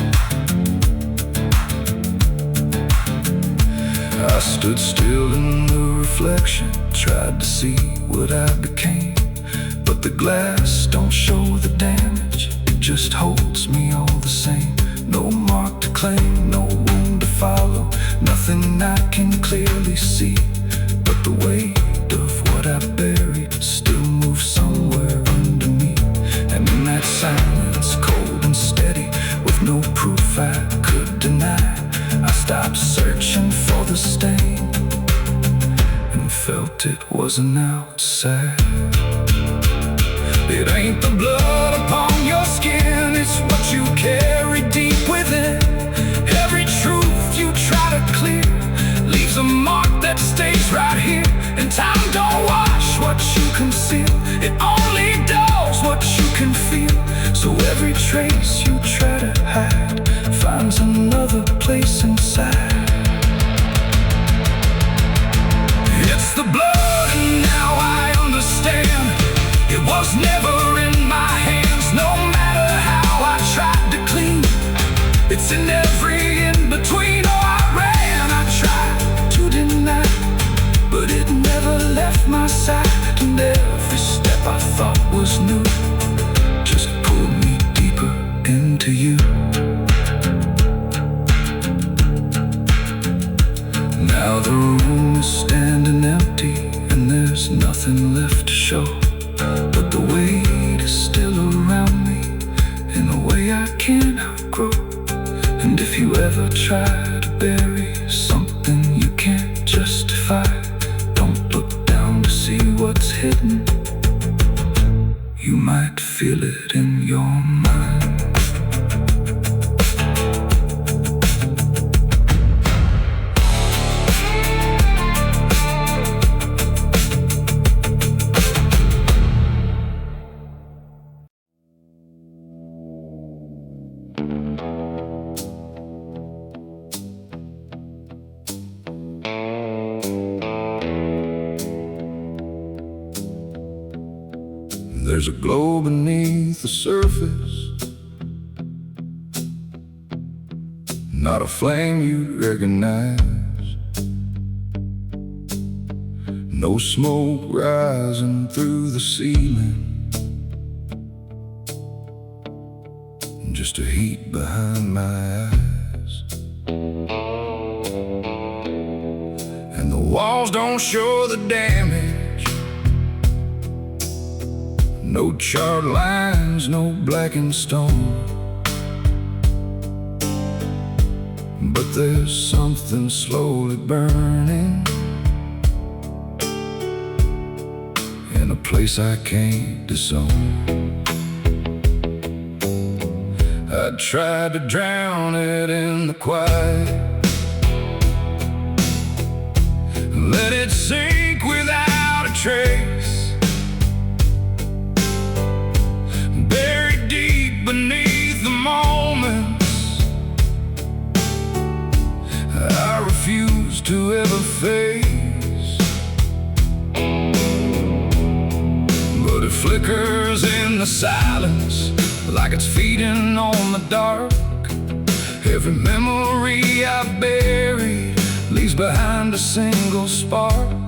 I stood still in the reflection, tried to see what I became, but the glass don't show the damage, it just holds me all the same. No mark to claim, no wound to follow, nothing I can clearly see, but the weight of what I buried still moves somewhere under me. And in that silence, cold and steady, with no proof I could deny, I stopped searching for the stain and felt it wasn't outside. It ain't the blood upon your skin, it's what you carry deep within. Every truth you try to clear leaves a mark that stays right here. And time don't wash what you conceal, it only does what you can feel. So every trace you try to hide finds another place inside. It's the blood and now I understand. It was never in my hands, no matter how I tried to clean. It's in every in-between. Oh, I ran, I tried to deny, but it never left my side. And every step I thought was new just pulled me deeper into you. Now the room is standing empty and there's nothing left to show, but the weight is still around me in a way I can't outgrow. And if you ever try to bury something you can't justify, don't look down to see what's hidden. You might feel it in your mind. There's a glow beneath the surface, not a flame you'd recognize, no smoke rising through the ceiling, just a heat behind my eyes. And the walls don't show the damage, no charred lines, no blackened stone, but there's something slowly burning in a place I can't disown. I tried to drown it in the quiet, let it sink without to ever face, but it flickers in the silence like it's feeding on the dark. Every memory I've buried leaves behind a single spark.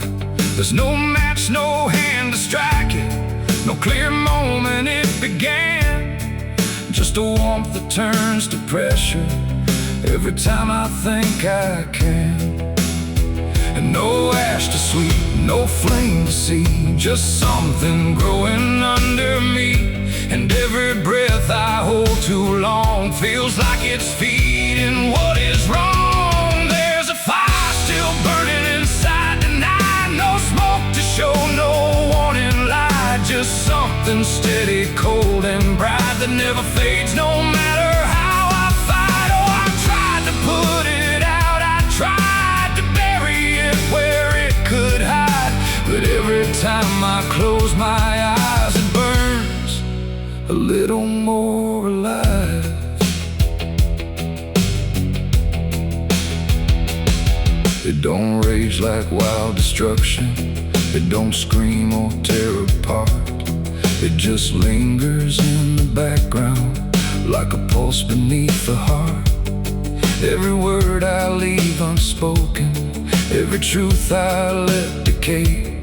There's no match, no hand to strike it, no clear moment it began. Just a warmth that turns to pressure every time I think I can. And no ash to sweep, no flame to see, just something growing under me. And every breath I hold too long feels like it's feeding what is wrong. There's a fire still burning inside tonight, no smoke to show, no warning light, just something steady, cold and bright that never fades no matter how I fight. Oh, I tried to put it out, I tried to bury it where it could hide, but every time I close my eyes it burns a little more alive. It don't rage like wild destruction, it don't scream or tear apart. It just lingers in the background like a pulse beneath the heart. Every word I leave unspoken, every truth I let decay,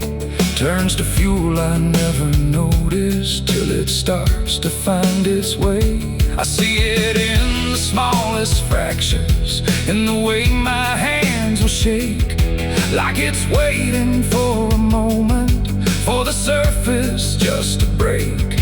turns to fuel I never noticed till it starts to find its way. I see it in the smallest fractures, in the way my hands will shake, like it's waiting for a moment for the surface just to break.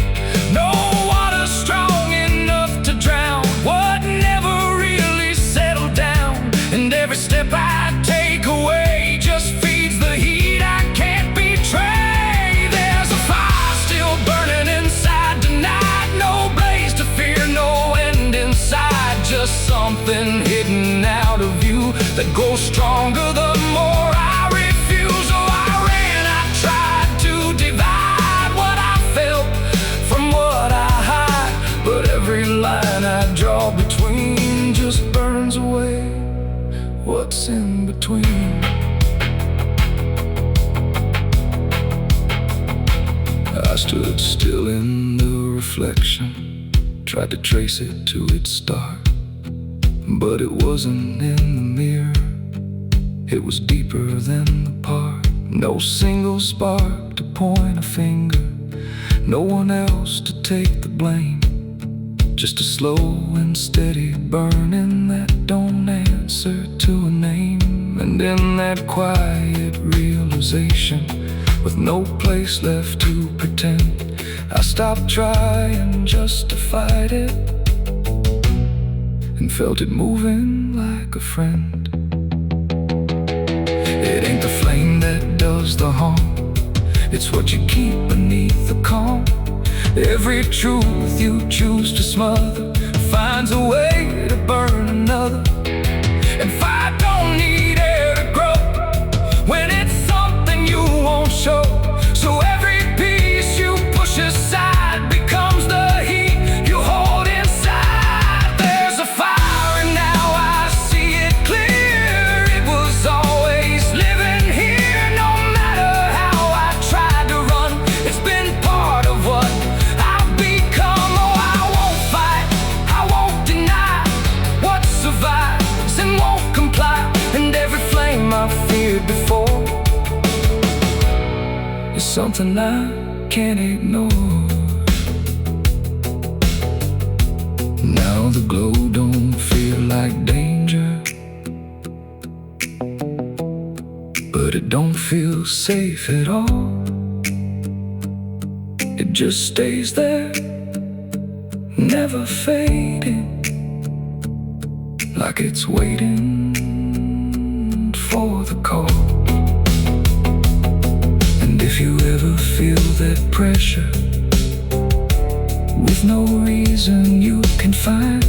No water strong enough to drown what never really settled down, and every step I take away just feeds the heat I can't betray. There's a fire still burning inside tonight, no blaze to fear, no end inside, just something hidden out of view that grows stronger the more I refuse. Oh, I ran, I tried to divide what I felt from what I hide, but every line I draw between just burns away what's in between. I stood still in the reflection, tried to trace it to its start, but it wasn't in the mirror, it was deeper than the part. No single spark to point a finger, no one else to take the blame, just a slow and steady burning that don't answer to a name. And in that quiet realization, with no place left to pretend, I stopped trying just to fight it, and felt it moving like a friend. It ain't the flame that does the harm, it's what you keep beneath the calm. Every truth you choose to smother finds a way to burn another. And fire don't need air to grow when it's something you won't show. So every piece you push aside becomes the heat you hold inside. There's a fire and now I see it clear, it was always living here. No matter how I tried to run, it's been part of what I've become. Oh, I won't fight, I won't deny what survives and won't comply. And every flame I feared before is something I can't ignore. Now the glow don't feel like danger, but it don't feel safe at all. It just stays there, never fading, like it's waiting for the call. And if you ever feel that pressure with no reason you can find,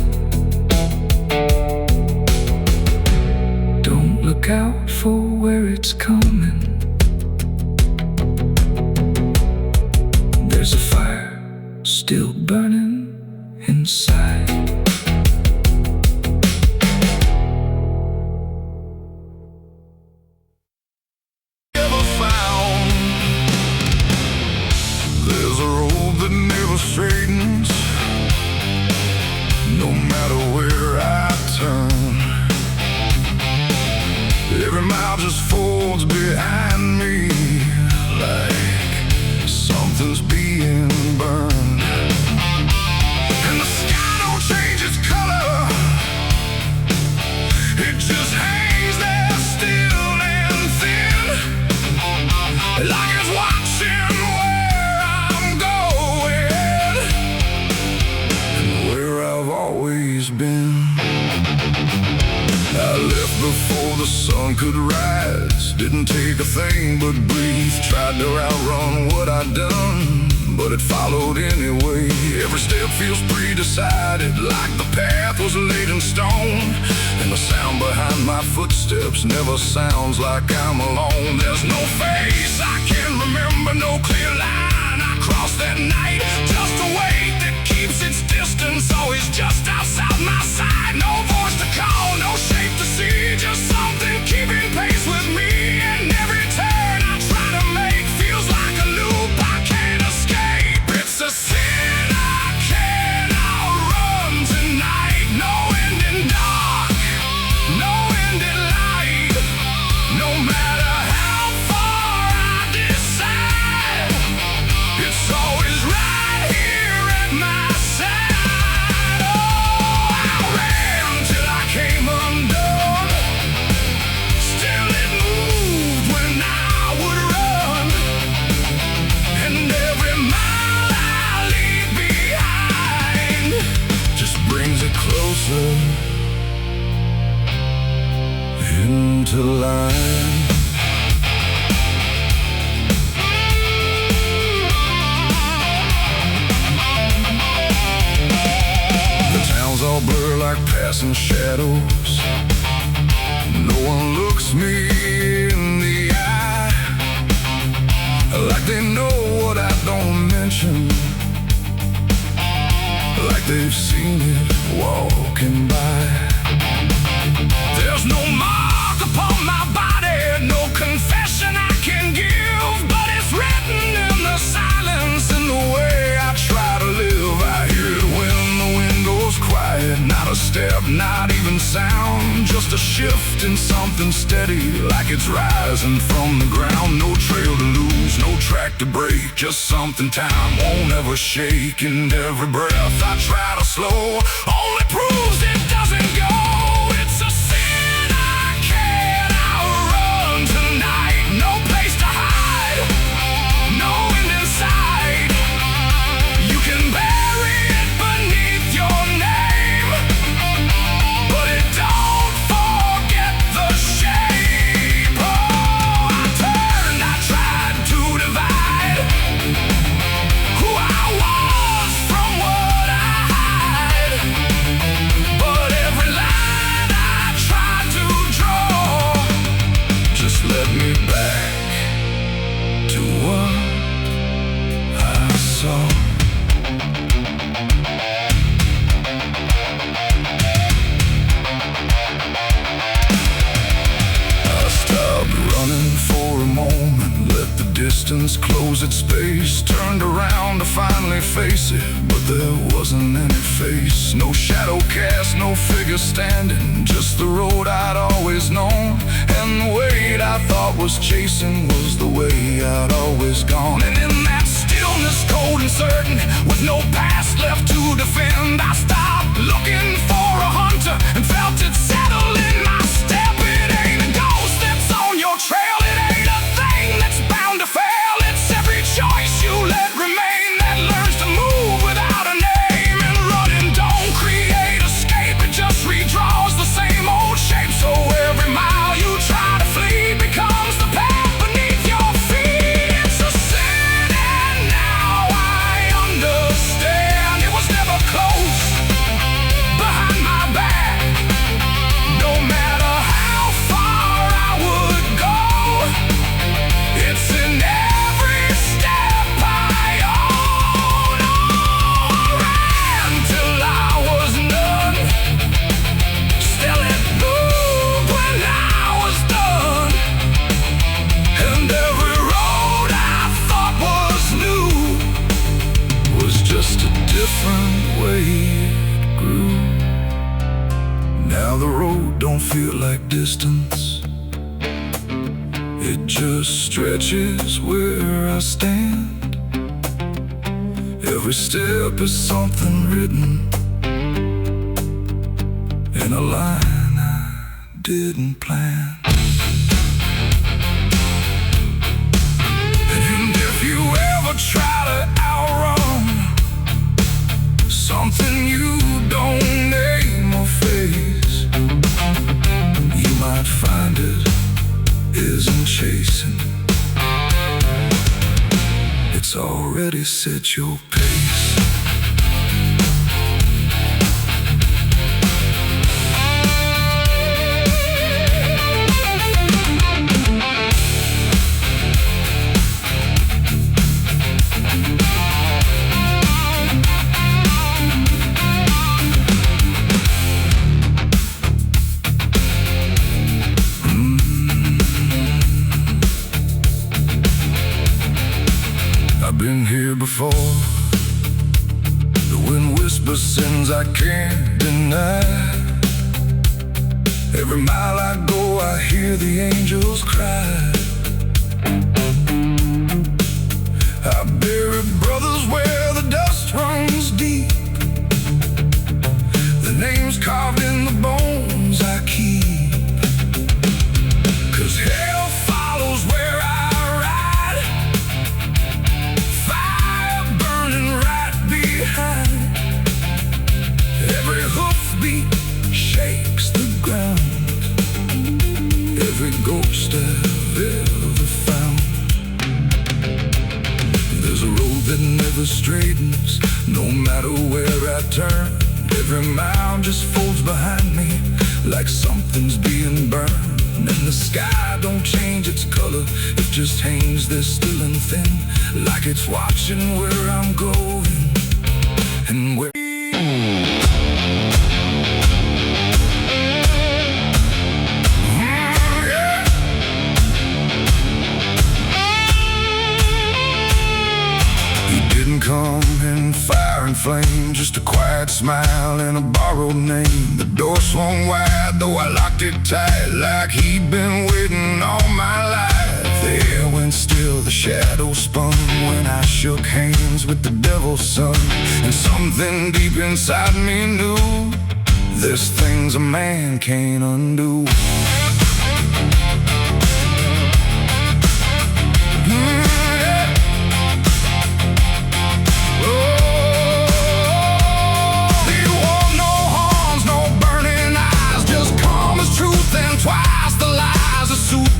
don't look out for where it's coming. There's a fire still burning inside. straightens, no matter where I turn. Every mile just folds behind me, like something's being burned. And the sky don't change its color, it just hangs there still and thin, like it's watching where I'm going and where I've always been. I left before the sun could rise, didn't take a thing but breathe. Tried to outrun what I'd done, but it followed anyway. Every step feels pre-decided, like the path was laid in stone. And the sound behind my footsteps never sounds like I'm alone. There's no face I can remember, no clear line I crossed that night. Just a weight that keeps its distance, always just outside my sight. No voice to call, no shape to see, just something keeping pace with me. And every turn I try to make feels like a loop I can't escape. It's a sin I can't outrun tonight. No end in dark, no end in light. No matter how far I decide, it's always right here at my side. Oh, I ran till I came undone. Still it moved when I would run. And every mile I leave behind just brings it closer into line. The towns all blur like passing shadows. No one looks me in the eye, like they know what I don't mention, like they've seen it walking by. There's no mark upon my body, no confession I can give, but it's written in the silence, in the way I try to live. I hear it when the wind goes quiet, not a step, not even sound, just a shift in something steady, like it's rising from the ground. No trail to lose, no track to break, just something time won't ever shake. And every breath I try to slow only proves it doesn't go. It's a sin I can't outrun tonight. No place to hide, no end in sight. You can bury it beneath your name, but it don't forget the shape. Oh, I turned, I tried to divide who I was from what I hide, but every line I tried to draw just led me back to what I saw. I stopped running for a moment, let the distance close its space. Turned around to finally face it, but there wasn't any face. No shadow cast, no figure standing, just the road I'd always known. And the weight I thought was chasing was the way I'd always gone. And in that stillness, cold and certain, with no past left to defend, I stopped looking for a hunter and felt it settle in my step. It ain't a ghost that's on your trail, it ain't a thing that's bound to fail. It's every choice you let remain that learns to move without a name. And running don't create escape, it just redraws the same old shape. So every mile you try to flee becomes the path beneath your feet. It's a sin, and now I understand. It was never close behind my back. No matter how distance. It just stretches where I stand. Every step is something written in a line I didn't plan. And if you ever try to outrun something you don't name or face, you might find it isn't chasing. It's already set your pace. I've been here before. The wind whispers sins I can't deny. Every mile I go I hear the angels cry. I bury brothers where the dust runs deep. The names carved in the bones I keep. 'Cause hell follows where I ride, fire burning right behind. Every hoofbeat shakes the ground, every ghost I've ever found. There's a road that never straightens, no matter where I turn. Every mound just folds behind me, like something's being burned. And the sky don't change its color, it just hangs there still and thin, like it's watching where I'm going and where. Come in fire and flame, just a quiet smile and a borrowed name. The door swung wide, though I locked it tight, like he'd been waiting all my life. The air went still, the shadows spun when I shook hands with the devil's son. And something deep inside me knew there's things a man can't undo.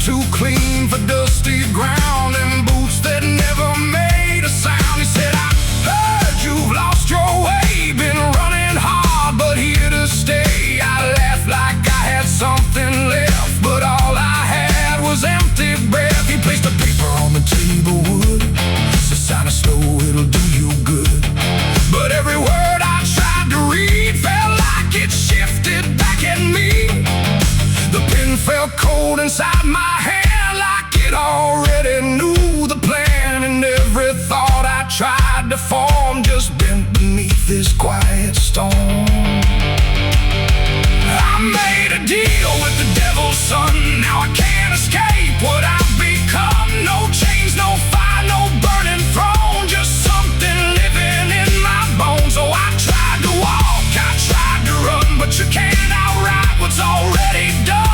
Too clean for dusty ground and boots that never made a sound. He said, I heard you've lost your way, been running hard but here to stay. I laughed like I had something left, but all I had was empty breath. He placed a paper on the table wood, it's a sign of slow, it'll do you good. But every word I tried to read felt like it shifted back at me. The pen felt cold inside my hand, like it already knew the plan. And every thought I tried to form just bent beneath this quiet storm. I made a deal with the devil's son, now I can't escape what I've become. No chains, no fire, no burning throne, just something living in my bones. So I tried to walk, I tried to run, but you can't outride what's already done.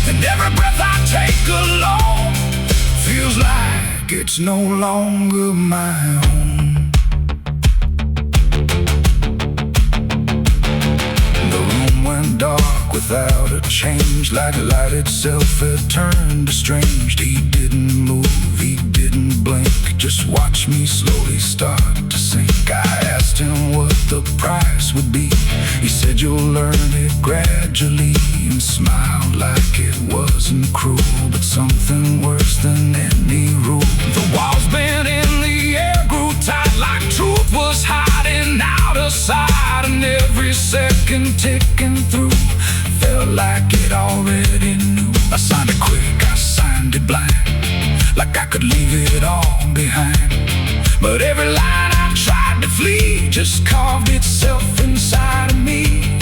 And every breath I take alone feels like it's no longer my own. The room went dark without a change, like light itself had turned estranged. He didn't move, he didn't blink, just watched me slowly start to sink. I asked him what the price would be. He said, you'll learn it gradually, and smiled like it wasn't cruel, but something worse than any rule. The walls bent in the air, grew tight, like truth was hiding out of sight. And every second ticking through felt like it already knew. I signed it quick, I signed it blind, like I could leave it all behind. But every line I tried to flee just carved itself inside of me.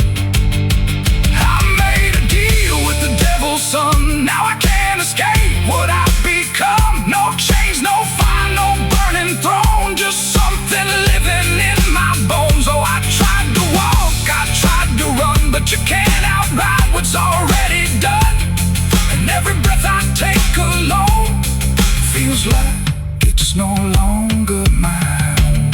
I made a deal with the devil sun. Now I can't escape what I've become. No chains, no fire, no burning throne, just something living in my bones. Oh, I tried to walk, I tried to run, but you can't outride what's already done. And every breath I take alone feels like it's no longer my own.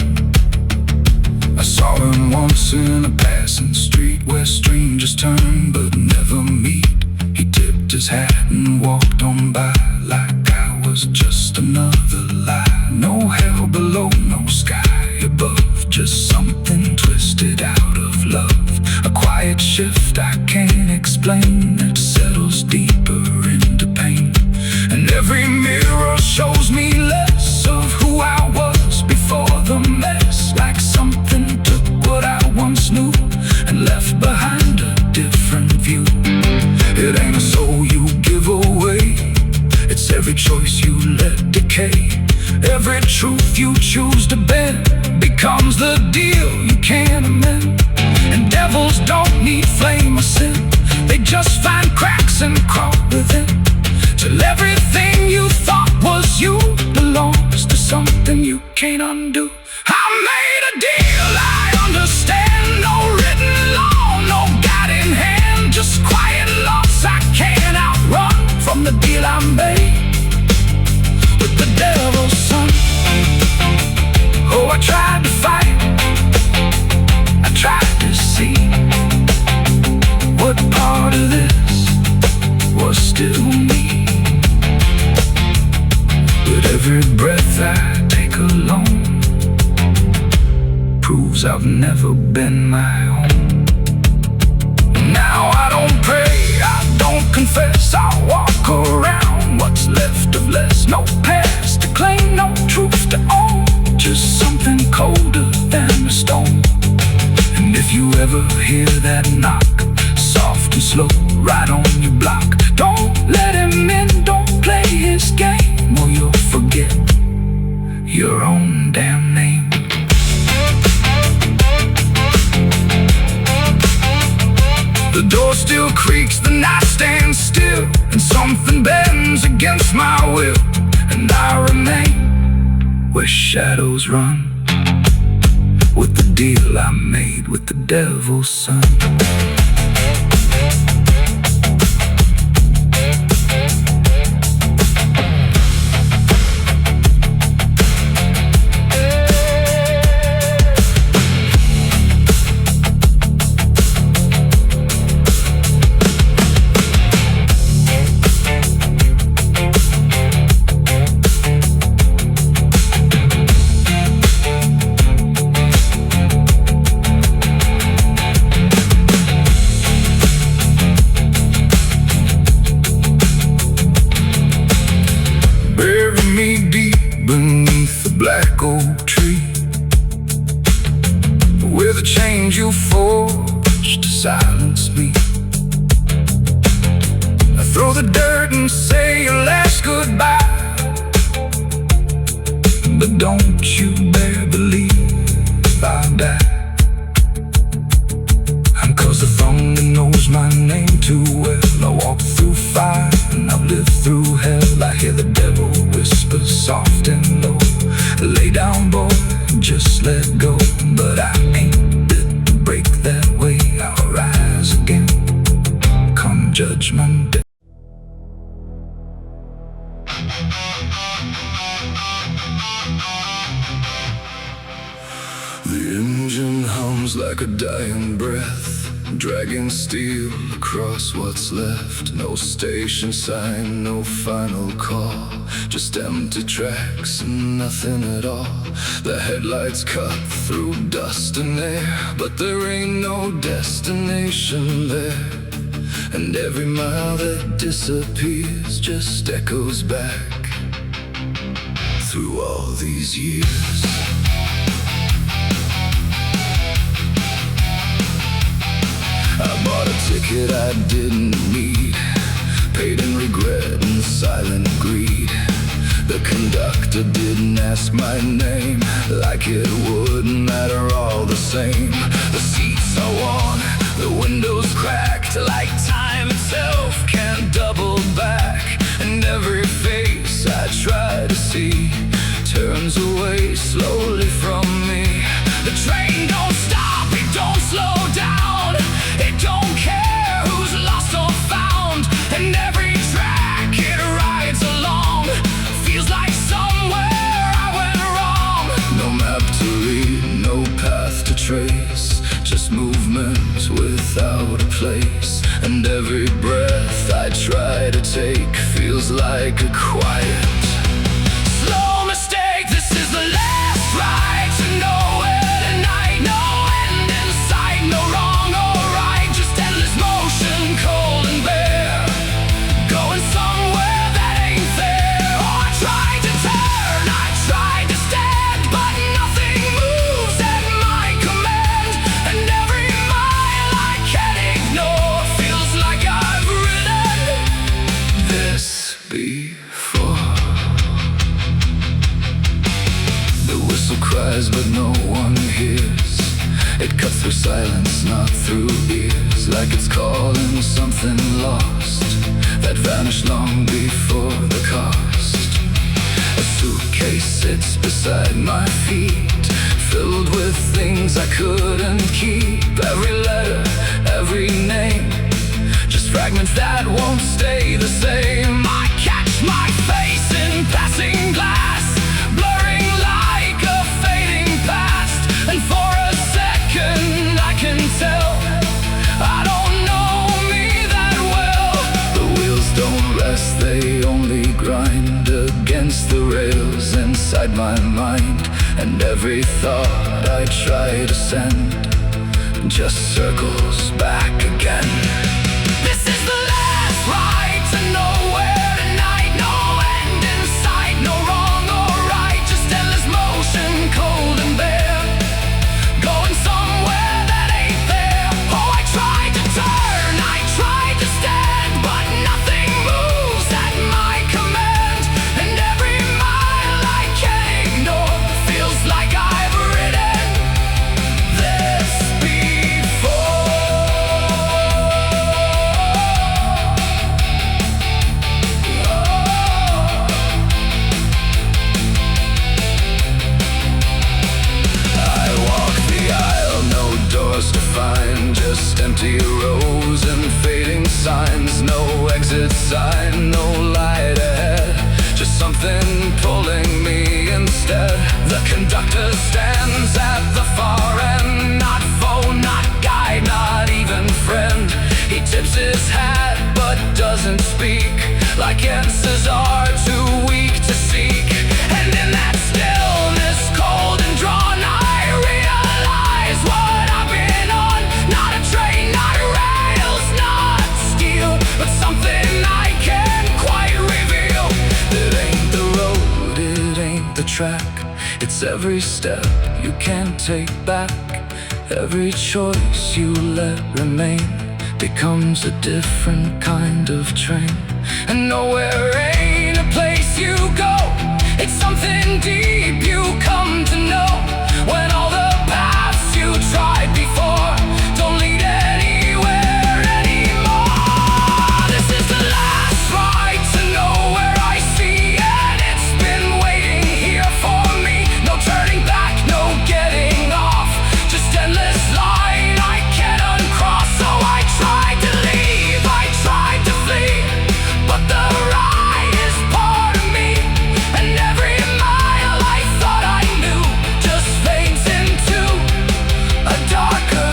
I saw him once in a passing street where strangers turn but never meet. He tipped his hat and walked on by like I was just another lie. No hell below, no sky above, just something twisted out of love. A quiet shift I can't explain that settles deeper into pain. And every mirror shows me less of who I was before the mess. Like something took what I once knew and left behind a different view. It ain't a soul you give away, it's every choice you let decay. Every truth you choose to bend becomes the deal you can't amend. And devils don't need flame or sin, they just find cracks and crawl within. Till everything you thought was you belongs to something you can't undo. I made a deal I understand, no written law, no guiding hand, just quiet loss I can't outrun from the deal I made with the devil's son. Oh, I tried to fight, I tried to see what part of this was still me. But every breath I take alone proves I've never been my own. Now I don't pray, I don't confess, I walk around what's left of less. No past to claim, no truth to own, just something colder than a stone. And if you ever hear that knock, soft and slow, right on your block, don't let him in, don't play his game, or you'll forget your own damn name. The door still creaks, the night stands still, and something bends against my will. And I remain where shadows run, with the deal I made with the devil's son. Beneath the black oak tree, with a change you forged to silence me. I throw the dirt and say your last goodbye, but don't you dare believe I'll die. And 'cause the thunder knows my name too well. I walk through fire and I've lived through hell. I hear the devil whisper soft and low, lay down boy, just let go. But I ain't built to break that way, I'll rise again come judgment day. The engine hums like a dying breath, dragging steel across what's left. No station sign, no final call, just empty tracks and nothing at all. The headlights cut through dust and air, but there ain't no destination there. And every mile that disappears just echoes back through all these years. I bought a ticket I didn't need, paid in regret and silent greed. The conductor didn't ask my name, like it wouldn't matter all the same. The seats are worn, the windows cracked, like time time itself can't double back, and every face I try to see turns away slowly from me. The train don't stop, it don't slow down, it don't care who's lost or found, and every track it rides along feels like somewhere I went wrong. No map to read, no path to trace, just movement without a place, and every breath I try to take feels like a quiet slow mistake. This is the last ride to nowhere tonight. No end in sight, no wrong or right, just endless motion, cold and bare, going somewhere that ain't there. Oh, I tried to turn, I tried to stand, but nothing moves at my command, and every mile I can't ignore feels like I've ridden this before. The whistle cries but no one hears, it cuts through silence, not through ears, like it's calling something lost that vanished long before the cost. A suitcase sits beside my feet, filled with things I couldn't keep. Every letter, every name, just fragments that won't stay the same. I catch my face in passing glass, blurring like a fading past, and for a second I can tell I don't know me that well. The wheels don't rest, they only grind against the rails inside my mind, and every thought I try to send just circles back again. This is the last ride to nowhere tonight. No end in sight, no wrong or right, just endless motion, cold and bare, going somewhere that ain't there. Oh, I tried to turn, I tried to stand, but nothing moves at my command, and every mile I can't ignore feels like I've ridden this before. I walk the aisle, no doors to find, just empty rows and fading signs. No exit sign, no light ahead, just something pulling me instead. The conductor stands at the far end, not foe, not guide, not even friend. He tips his hat but doesn't speak, like answers are too weak to seek. And in that stillness, cold and drawn, I realize what I've been on. Not a train, not rails, not steel, but something I can't quite reveal. It ain't the road, it ain't the track, it's every step you can't take back. Every choice you let remain becomes a different kind of train. And nowhere ain't a place you go, it's something deep you come to know, when all the paths you tried before don't lead anywhere anymore. This is the last ride to nowhere I see, and it's been waiting here for me. No turning back, no getting off, just endless line I can't uncross. So I tried to leave, I tried to flee, but the ride is part of me, and every mile I thought I knew just fades into a darker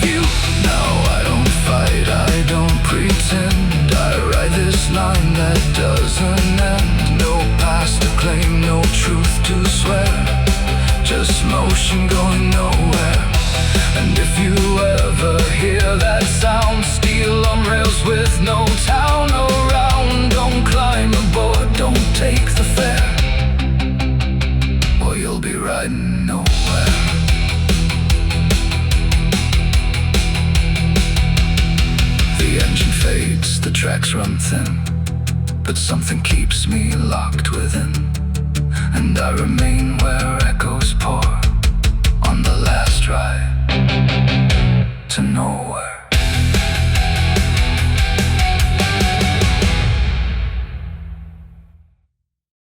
view. Now I don't fight, I don't pretend, I ride this line that doesn't end. No past to claim, no truth to swear, just motion going nowhere. And if you ever hear that sound, steel on rails with no town around, don't climb aboard, don't take the fare, or you'll be riding nowhere. The engine fades, the tracks run thin, but something keeps me locked within, and I remain where echoes pour on the last ride.